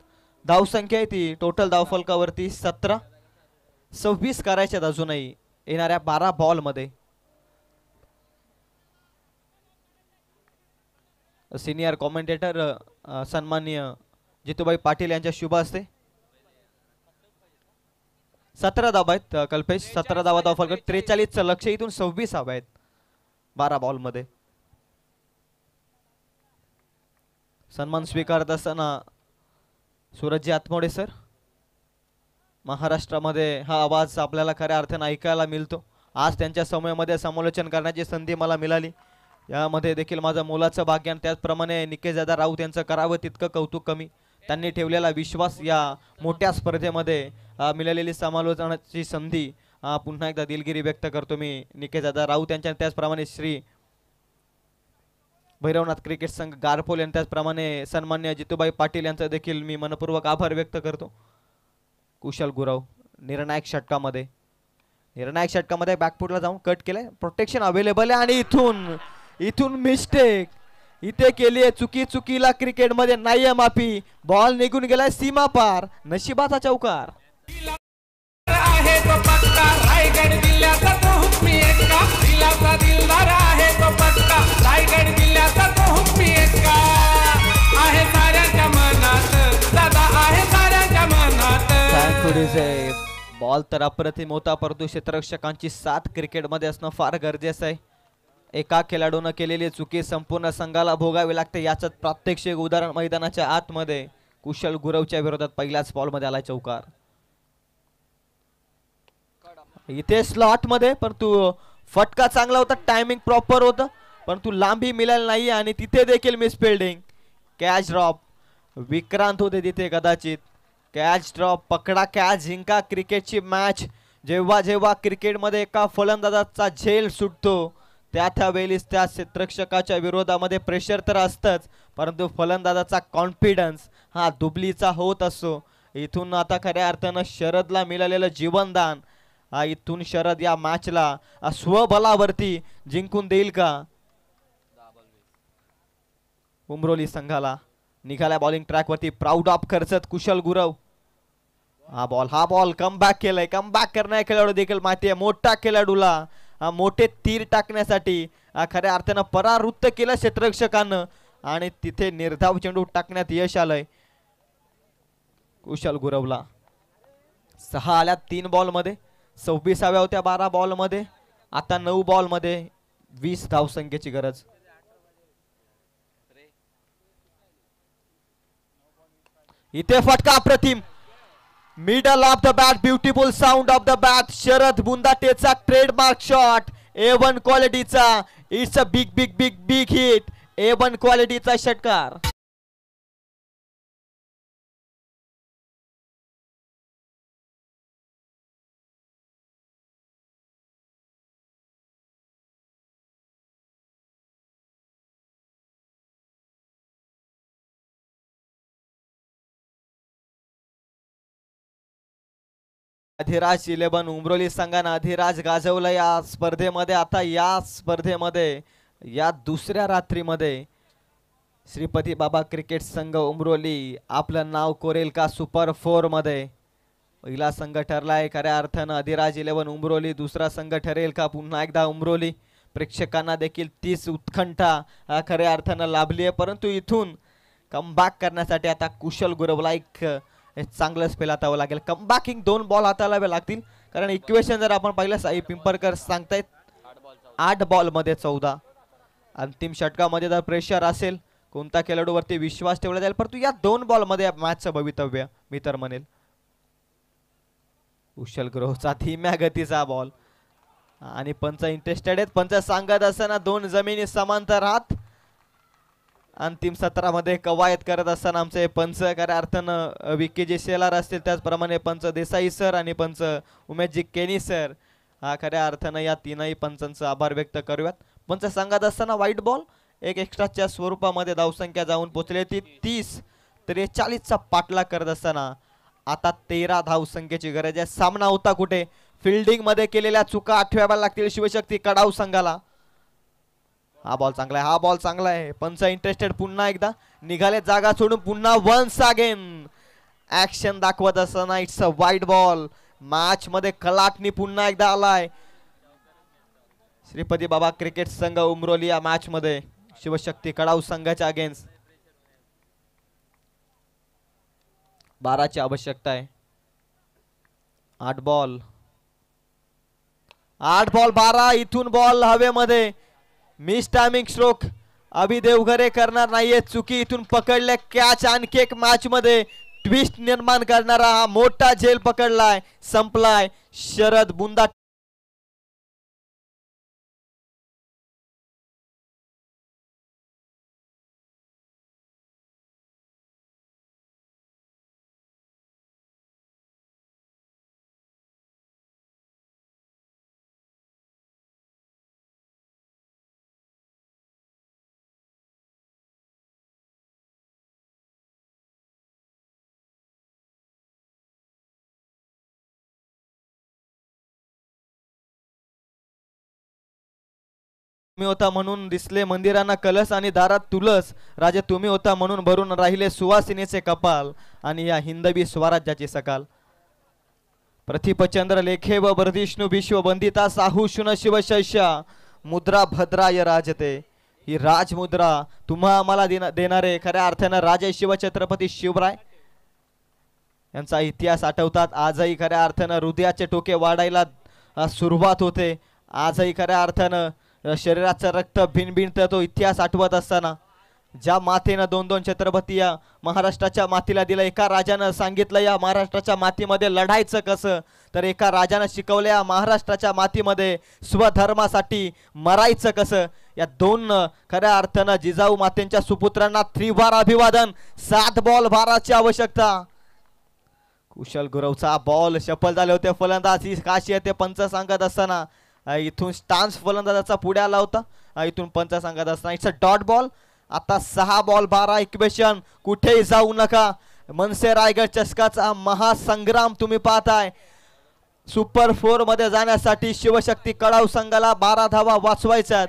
Speaker 2: धावसंख्या आहे ती टोटल धावफलकावरती 17, 26 करायच्यात अजूनही येणाऱ्या 12 बॉलमध्ये. सिनियर कॉमेंटेटर सन्माननीय जितूबाई पाटील यांच्या शुभ हस्ते 17 धावा आहेत कल्पेश, 17 धावा धावफलक, 43चं लक्ष, इथून 26 धावा आहेत 12 बॉलमध्ये. सन्मान स्वीकारत असताना सूरजजी आतमोडे सर. महाराष्ट्रामध्ये हा आवाज आपल्याला खऱ्या अर्थानं ऐकायला मिळतो. आज त्यांच्या समूहामध्ये समालोचन करण्याची संधी मला मिळाली. यामध्ये देखील माझं मोलाचं भाग्य आणि त्याचप्रमाणे निकेशदादा राऊत यांचं करावं तितकं कौतुक कमी. त्यांनी ठेवलेला विश्वास या मोठ्या स्पर्धेमध्ये मिळालेली समालोचनाची संधी पुन्हा एकदा दिलगिरी व्यक्त करतो मी निकेशदादा राऊत यांच्या, त्याचप्रमाणे श्री भैरवनाथ क्रिकेट संघ गारपोल यांच्या, त्याचप्रमाणे सन्मान्य जितूबाई पाटील यांचा देखील मी मनपूर्वक आभार व्यक्त करतो. कुशल गुरव निर्णायक षटकामध्ये बॅकफुटला जाऊन कट केलंय, प्रोटेक्शन अवेलेबल आहे आणि इथून मिस्टेक इथे केली आहे. चुकीला क्रिकेटमध्ये नाहीये माफी. बॉल निघून गेलाय सीमा पार, नशिबाचा चौकार.
Speaker 3: आहे तो पक्का रायगड जिल्ह्याचा तो हुकमी एक्का, दिलाचा दिलदार आहे तो पक्का रायगड जिल्ह्याचा तो हुकमी एक्का, आहे साऱ्यांच्या मनात दादा, आहे साऱ्यांच्या मनात.
Speaker 2: बॉल तर अप्रतिम होता, परंतु क्षेत्ररक्षकांची साथ क्रिकेटमध्ये असणं फार गरजेचं आहे. एका खेळाडूनं केलेली चुकी संपूर्ण संघाला भोगावी लागते. याचं प्रात्यक्षिक उदाहरण मैदानाच्या आतमध्ये कुशल गुरवच्या विरोधात पहिल्याच बॉलमध्ये आला चौकार. इथे स्लॉट मध्ये परंतु फटका चांगला होता, टायमिंग प्रॉपर होतं, परंतु लांबी मिळाली नाही आणि तिथे देखील मिसफिल्डिंग. कॅच ड्रॉप, विक्रांत होते तिथे कदाचित. कॅच ड्रॉप, पकडा कॅच जिंका क्रिकेटची मॅच. जेव्हा क्रिकेटमध्ये एका फलंदाजाचा झेल सुटतो त्यावेळेस त्या क्षेत्ररक्षकाच्या विरोधामध्ये प्रेशर तर असतंच, परंतु फलंदाजाचा कॉन्फिडन्स हा दुबलीचा होत असतो. इथून आता खऱ्या अर्थानं शरदला मिळालेलं जीवनदान, इथून शरद या मॅचला स्वबलावरती जिंकून देईल का? उमरोली संघाला निघाल्या बॉलिंग ट्रॅक वरती प्राऊड ऑफ खर्चत कुशल गुरव. हा बॉल कमबॅक केलाय. कमबॅक करणाऱ्या खेळाडू देखील माहिती आहे, मोठा खेळाडूला मोठे तीर टाकण्यासाठी खऱ्या अर्थानं परावृत्त केलं क्षेत्ररक्षकानं आणि तिथे निर्धाव चेंडू टाकण्यात यश आलंय कुशल गुरवला. 6 आल्या 3 बॉलमध्ये, 26व्या होत्या 12 बॉलमध्ये, आता 9 बॉलमध्ये 20 धावसंख्येची गरज. इथे फटका अप्रतिम. Middle of the bat, beautiful sound of the bat. Sharad बुंदाटेचा ट्रेडमार्क शॉट A1 क्वालिटीचा. It's a big big big big hit. A1 क्वालिटीचा षटकार. अधिराज 11 उमरोली संघाने अधिराज गाजवलं या स्पर्धेमध्ये. आता या स्पर्धेमध्ये या दुसऱ्या रात्रीमध्ये श्रीपती बाबा क्रिकेट संघ उमरोली आपलं नाव कोरेल का सुपर 4 मध्ये. पहिला संघ ठरलाय खऱ्या अर्थानं अधिराज 11 उमरोली. दुसरा संघ ठरेल का पुन्हा एकदा उमरोली. प्रेक्षकांना देखील तीच उत्कंठा खऱ्या अर्थानं लाभली आहे. परंतु इथून कमबॅक करण्यासाठी आता कुशल गुरवला एक चांगलं स्पेल हातावं लागेल. कमबॅकिंग 2 बॉल हाताळावे लागतील. कारण इक्वेशन जर आपण पाहिलं साई पिंपरकर सांगतायत 8 बॉल मध्ये 14. अंतिम षटकामध्ये जर प्रेशर असेल कोणता खेळाडूवरती विश्वास ठेवला जाईल. परंतु या 2 बॉल मध्ये मॅचचं भवितव्य मी तर म्हणेल. कुशल गुरवचा धीम्या गतीचा बॉल आणि पंच इंटरेस्टेड आहेत. पंच सांगत असताना 2 जमिनी समांतर हात. अंतिम सत्रामध्ये कवायत करत असताना आमचे पंच खऱ्या अर्थानं विकी जे शेलार असतील त्याचप्रमाणे पंच देसाई सर आणि पंच उमेशजी केनी सर हा खऱ्या अर्थानं या तीनही पंचांचं आभार व्यक्त करूयात. पंच सांगत असताना व्हाईट बॉल एक एक्स्ट्राच्या स्वरूपामध्ये धावसंख्या जाऊन पोहोचली ती 30-43चा पाठलाग करत असताना आता 13 धावसंख्येची गरज आहे. सामना होता कुठे फिल्डिंग मध्ये केलेल्या चुका आठवाव्या लागतील शिवशक्ती कडाव संघाला. हा बॉल चांगला आहे, हा बॉल चांगला आहे. पंच इंटरेस्टेड पुन्हा एकदा निघाले जागा सोडून पुन्हा वन्स अगेन ऍक्शन दाखवत असताना it's a wide ball. Match मध्ये कलाटणी पुन्हा एकदा आलाय. श्रीपती बाबा क्रिकेट संघ उमरोली या मॅच मध्ये शिवशक्ती कडाव संघाच्या अगेन्स्ट 12ची आवश्यकता आहे. 8 बॉल 12. इथून बॉल हवेमध्ये मिस टायमिंग स्ट्रोक. अभि देवघरे करणार नाहीये चुकी. इथून पकडले कॅच. आणखी एक मॅच मध्ये ट्विस्ट निर्माण करणारा हा मोठा झेल पकडलाय. संपलाय. शरद बुंदा तुम्ही होता म्हणून दिसले मंदिरांना कलस आणि दारात तुलस. राजे तुम्ही होता म्हणून भरून राहिले सुवासिनीचे कपाल आणि या हिंदवी स्वराज्याची सकाल. प्रतिपचंद्र लेखे व बर्धिष्णू विश्व बंदिता साहुशुन शिवशैष्या मुद्रा भद्राय राजते. ही राजमुद्रा तुम्हा आम्हाला देणारे खऱ्या अर्थानं राजे शिवछत्रपती शिवराय यांचा इतिहास आठवतात. आजही खऱ्या अर्थानं हृदयाचे टोके वाढायला सुरुवात होते. आजही खऱ्या अर्थानं शरीराचं रक्त भिनभिनत तो इतिहास आठवत असताना ज्या मातेनं 2-2 छत्रपती या महाराष्ट्राच्या मातीला दिलं. एका राजानं सांगितलं या महाराष्ट्राच्या मातीमध्ये लढायचं कसं, तर एका राजानं शिकवलं या महाराष्ट्राच्या मातीमध्ये स्वधर्मासाठी मरायचं कसं. या 2 खऱ्या अर्थानं जिजाऊ मातेंच्या सुपुत्रांना 3 बार अभिवादन. 7 बॉल 12ची आवश्यकता. कुशल गुरवचा बॉल सफल झाले होते फलंदाज. ही काशी येते पंच सांगत असताना इथून स्टान्स फलंदाजाचा पुढे आला होता. इथून पंच सांगत असताना इट्स अ डॉट बॉल. आता 6 बॉल 12 इक्वेशन. कुठेही जाऊ नका. मनसे रायगड चषकाचा महासंग्राम तुम्ही पाहताय. सुपर 4 मध्ये जाण्यासाठी शिवशक्ती कडाव संघाला 12 धावा वाचवायच्या,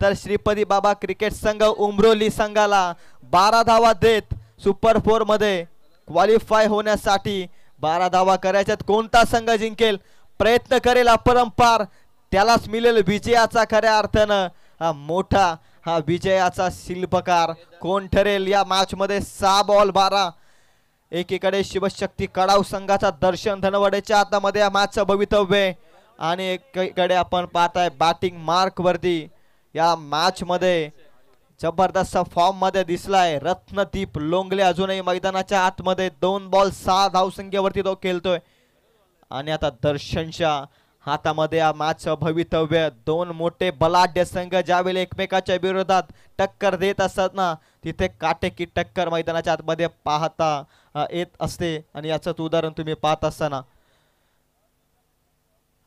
Speaker 2: तर श्रीपती बाबा क्रिकेट संघ उमरोली संघाला 12 धावा देत सुपर 4 मध्ये क्वालिफाय होण्यासाठी 12 धावा करायच्यात. कोणता संघ जिंकेल प्रयत्न करेल अपरंपार त्यालाच मिळेल विजयाचा खऱ्या अर्थानं हा मोठा हा विजयाचा शिल्पकार कोण ठरेल या मॅच मध्ये. 6 बॉल 12. एकीकडे शिवशक्ती कडाव संघाचा दर्शन धनवडेच्या हातामध्ये या मॅचचं भवितव्य आणि एकीकडे आपण पाहताय बॅटिंग मार्क वरती या मॅच मध्ये जबरदस्त फॉर्म मध्ये दिसलाय रत्नदीप लोंगले. अजूनही मैदानाच्या आतमध्ये 2 बॉल 6 धावसंख्येवरती तो खेळतोय. आणि आता दर्शनच्या हातामध्ये या मॅच भवितव्य. 2 मोठे बलाढ्य संघ ज्यावेळी एकमेकाच्या विरोधात टक्कर देत असतात ना, तिथे काटेकी टक्कर मैदानाच्या आतमध्ये पाहता येत असते. आणि याचं उदाहरण तुम्ही पाहत असताना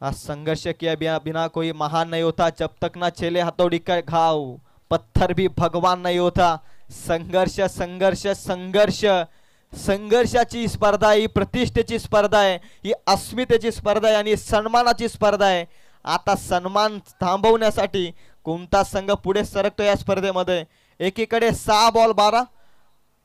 Speaker 2: संघर्ष किया बिना कोई महान नहीं होता, जब तक ना चले हथौड़ी का घाव, पत्थर भी भगवान नहीं होता. संघर्ष संघर्ष संघर्ष. संघर्षाची स्पर्धा ही प्रतिष्ठेची स्पर्धा आहे, ही अस्मितेची स्पर्धा आहे आणि सन्मानाची स्पर्धा आहे. आता सन्मान थांबवण्यासाठी कोणता संघ पुढे सरकतो या स्पर्धेमध्ये. एकीकडे 6 बॉल 12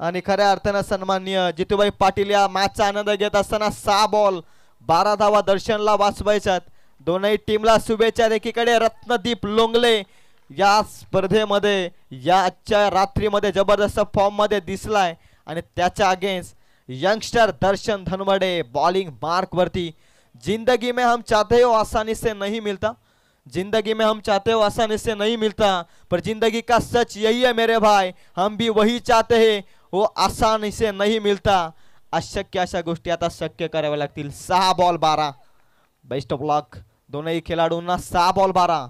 Speaker 2: आणि खऱ्या अर्थानं सन्माननीय जितूभाई पाटील या मॅचचा आनंद घेत असताना 6 बॉल 12 धावा दर्शनला वाचवायच्यात. दोनही टीमला शुभेच्छा. एकीकडे रत्नदीप लोंगले या स्पर्धेमध्ये या आजच्या रात्रीमध्ये जबरदस्त फॉर्म मध्ये दिसलाय आणि त्याच्या अगेन्स्ट यंगस्टर दर्शन धनवडे बॉलिंग मार्क वरती. जिंदगी में हम चाहते हो आसानी से नहीं मिलता, जिंदगी में हम चाहते हो आसानी से नहीं मिलता, पर जिंदगी का सच यही है मेरे भाई, हम भी वही चाहते हैं, वो आसानी से नहीं मिलता. अशक्य अशा गोष्टी आता शक्य कराव्या लागतील. 6 बॉल 12. बेस्ट ऑफ लक दोनही खेळाडूंना. 6 बॉल 12.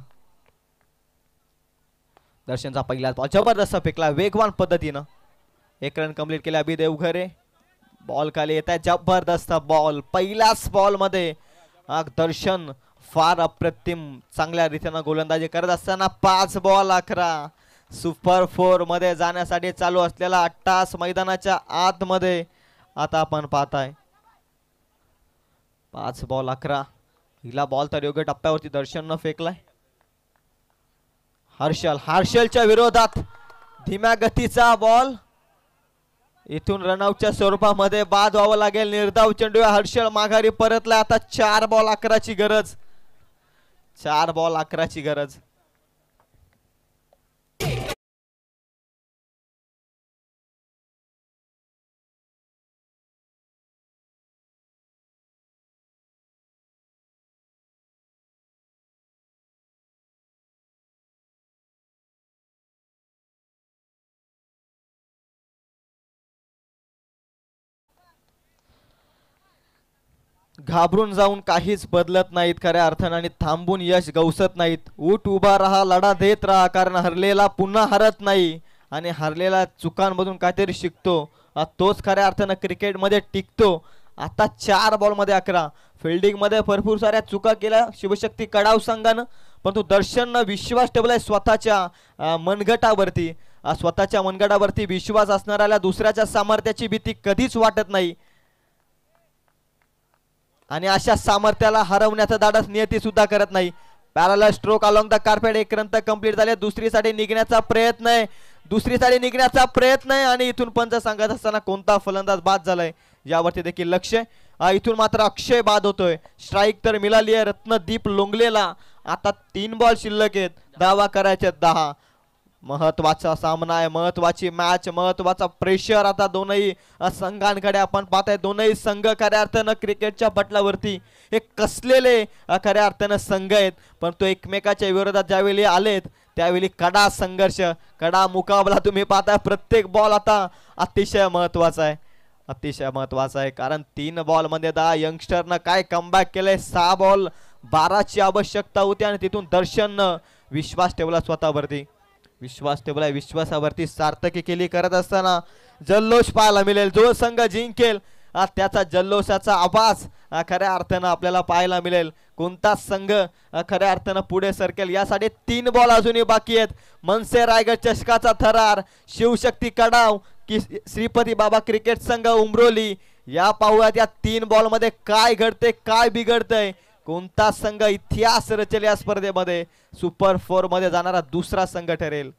Speaker 2: दर्शनचा पहिला बॉल जबरदस्त फेकला वेगवान पद्धतीनं. 1 रन कंप्लीट केला अभि देवघरे. बॉल खाली येत आहे. जबरदस्त बॉल पहिल्याच बॉल मध्ये दर्शन फार अप्रतिम चांगल्या रीतीने गोलंदाजी करत असताना 5 बॉल 11. सुपर 4 मध्ये जाण्यासाठी चालू असलेला 8 तास मैदानाच्या आतमध्ये आता आपण पाहताय 5 बॉल 11. पहिला बॉल तर योग्य टप्प्यावरती दर्शननं फेकलाय. हर्षलच्या विरोधात धीम्या गतीचा बॉल. इथून रनआउटच्या स्वरूपामध्ये बाद व्हावं लागेल. निर्धाव चेंडू हर्षल माघारी परतला. आता 4 बॉल 11 ची गरज. 4 बॉल 11 ची गरज. घाबरून जाऊन काहीच बदलत नाहीत खऱ्या अर्थाने आणि थांबून यश गवसत नाहीत. उठ उभा राहा, लढा देत राहा, कारण हरलेला पुन्हा हरत नाही आणि हरलेला चुकांमधून काहीतरी शिकतो. तोच खऱ्या अर्थाने क्रिकेटमध्ये टिकतो. आता 4 बॉल मध्ये 11. फिल्डिंग मध्ये भरपूर साऱ्या चुका केल्या शिवशक्ती कडाव संघानं, परंतु दर्शननं विश्वास ठेवलाय स्वतःच्या मनगटावरती. स्वतःच्या मनगटावरती विश्वास असणाऱ्याला दुसऱ्याच्या सामर्थ्याची भीती कधीच वाटत नाही आणि अशा सामर्थ्याला हरवण्याचा धाडस नियती सुद्धा करत नाही. Parallel stroke along the carpet. 1 run तर कंप्लीट झाले. दुसरीसाठी निघण्याचा प्रयत्न आहे. दुसरीसाठी निघण्याचा प्रयत्न आहे आणि इथून पंच सांगत असताना कोणता फलंदाज बाद झालाय यावरती देखील लक्ष. इथून मात्र अक्षय बाद होतोय. स्ट्राईक तर मिळाली आहे रत्नदीप लोंगलेला. आता 3 बॉल शिल्लक आहेत. धावा करायचे 10. महत्वाचा सामना आहे, महत्वाची मॅच, महत्वाचा प्रेशर आता दोनही संघांकडे आपण पाहताय. दोनही संघ खऱ्या अर्थानं क्रिकेटच्या पटलावरती हे कसलेले खऱ्या अर्थानं संघ आहेत, पण तो एकमेकाच्या विरोधात ज्यावेळी आलेत त्यावेळी कडा संघर्ष, कडा मुकाबला तुम्ही पाहताय. प्रत्येक बॉल आता अतिशय महत्वाचा आहे, अतिशय महत्वाचा आहे, कारण 3 बॉल मध्ये 10 यंगस्टरनं काय कमबॅक केलंय. 6 बॉल 12 ची आवश्यकता होती आणि तिथून दर्शननं विश्वास ठेवला स्वतःवरती. विश्वास ठेवला, विश्वासावरती सार्थकी केली करत असताना जल्लोष पाहायला मिळेल. जो संघ जिंकेल त्याचा जल्लोषाचा आवाज खऱ्या अर्थानं आपल्याला पाहायला मिळेल. कोणता संघ खऱ्या अर्थानं पुढे सरकेल यासाठी 3 बॉल अजूनही बाकी आहेत. मनसे रायगड चषकाचा थरार, शिवशक्ती कडाव की श्रीपती बाबा क्रिकेट संघ उमरोली. या पाहूयात या 3 बॉल मध्ये काय घडते, काय बिघडतंय, कोणता संघ इतिहास रचेल या स्पर्धेमध्ये. सुपर 4 मध्ये जाणारा दुसरा संघ ठरेल.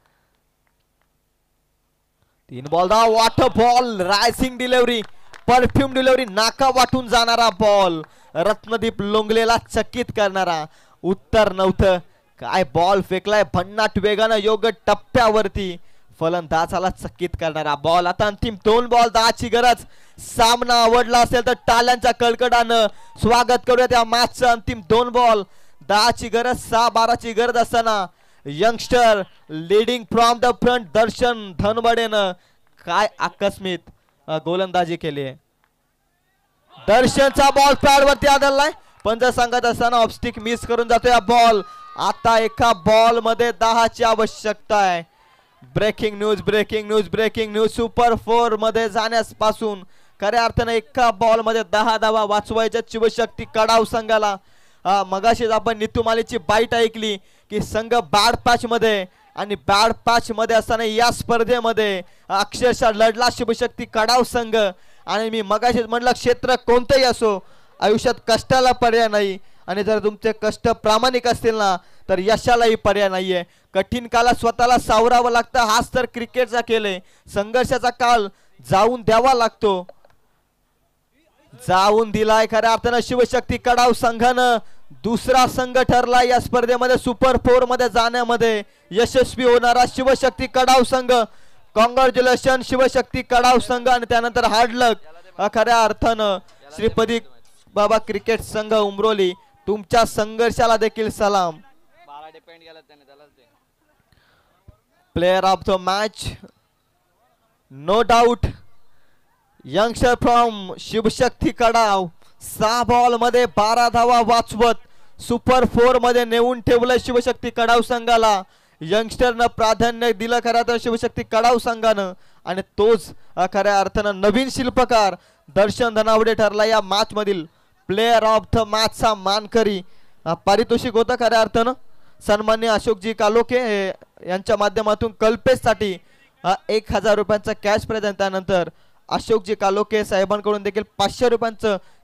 Speaker 2: 3 ball 10. Water ball, rising delivery, perfume delivery, नाका वाटून जाणारा बॉल, रत्नदीप लोंगलेला चकित करणारा. उत्तर नव्हतं. काय बॉल फेकलाय भन्नाट वेगानं योग्य टप्प्यावरती. फलंदाजाला चकित करणारा बॉल. आता अंतिम 2 बॉल 10 ची गरज. सामना आवडला असेल तर टाळ्यांच्या कडकडानं स्वागत करूया त्या मॅचचं. अंतिम 2 बॉल 10 ची गरज, 6-12 ची गरज असताना youngster leading from the front Darshan धनवडेनं काय आकस्मित गोलंदाजी केली आहे. दर्शनचा बॉल पॅड वरती आदळलाय पण जर सांगत असताना ऑफस्टिक मिस करून जातोय बॉल. आता एका बॉल मध्ये 10 ची आवश्यकता आहे. Breaking news breaking news breaking news super 4 मध्ये जाण्यापासून खऱ्या अर्थाने एका बॉल मध्ये 10 धावा वाचवायच्या शिवशक्ती कडाव संघाला. मगाशीच आपण नितुमालीची बाईट ऐकली की संघ बॅड पॅच मध्ये आणि बॅड पॅच मध्ये असताना या स्पर्धेमध्ये अक्षरशः लढला शिवशक्ती कडाव संघ. आणि मी मगाशीच म्हणलं क्षेत्र कोणतंही असो आयुष्यात कष्टाला पर्याय नाही आणि जर तुमचे कष्ट प्रामाणिक असतील ना तर यशालाही पर्याय नाहीये. कठीण काळात स्वतःला सावरावं लागतं. हाच तर क्रिकेटचा खेळ आहे. संघर्षाचा काळ जाऊन द्यावा लागतो. जाऊन दिलाय खऱ्या अर्थानं शिवशक्ती कडाव संघानं. दुसरा संघ ठरला या स्पर्धेमध्ये सुपर 4 मध्ये जाण्यामध्ये यशस्वी होणारा शिवशक्ती कडाव संघ. कॉंग्रॅच्युलेशन शिवशक्ती कडाव संघ. आणि त्यानंतर हार्ड लक खऱ्या अर्थानं श्रीपदी बाबा क्रिकेट संघ उमरोली तुमच्या संघर्षाला देखील सलाम. Player of the match no doubt youngster from Shivshakti Kadav. 6 ball मध्ये 12 धावा वाचवत सुपर 4 मध्ये नेऊन ठेवलं शिवशक्ती कडाव संघाला. यंगस्टरनं प्राधान्य दिलं खऱ्या तर शिवशक्ती कडाव संघानं आणि तोच खऱ्या अर्थानं नवीन शिल्पकार दर्शन धनावडे ठरला या मॅच मधील प्लेयर ऑफ द मॅच चा मानकरी. पारितोषिक होतं खऱ्या अर्थानं सन्मान्य अशोकजी कालोखे यांच्या माध्यमातून कल्पेशसाठी 1000 रुपयांचा कॅश प्राइज. त्यानंतर अशोकजी कालोखे साहेबांकडून देखील 500 रुपयांचं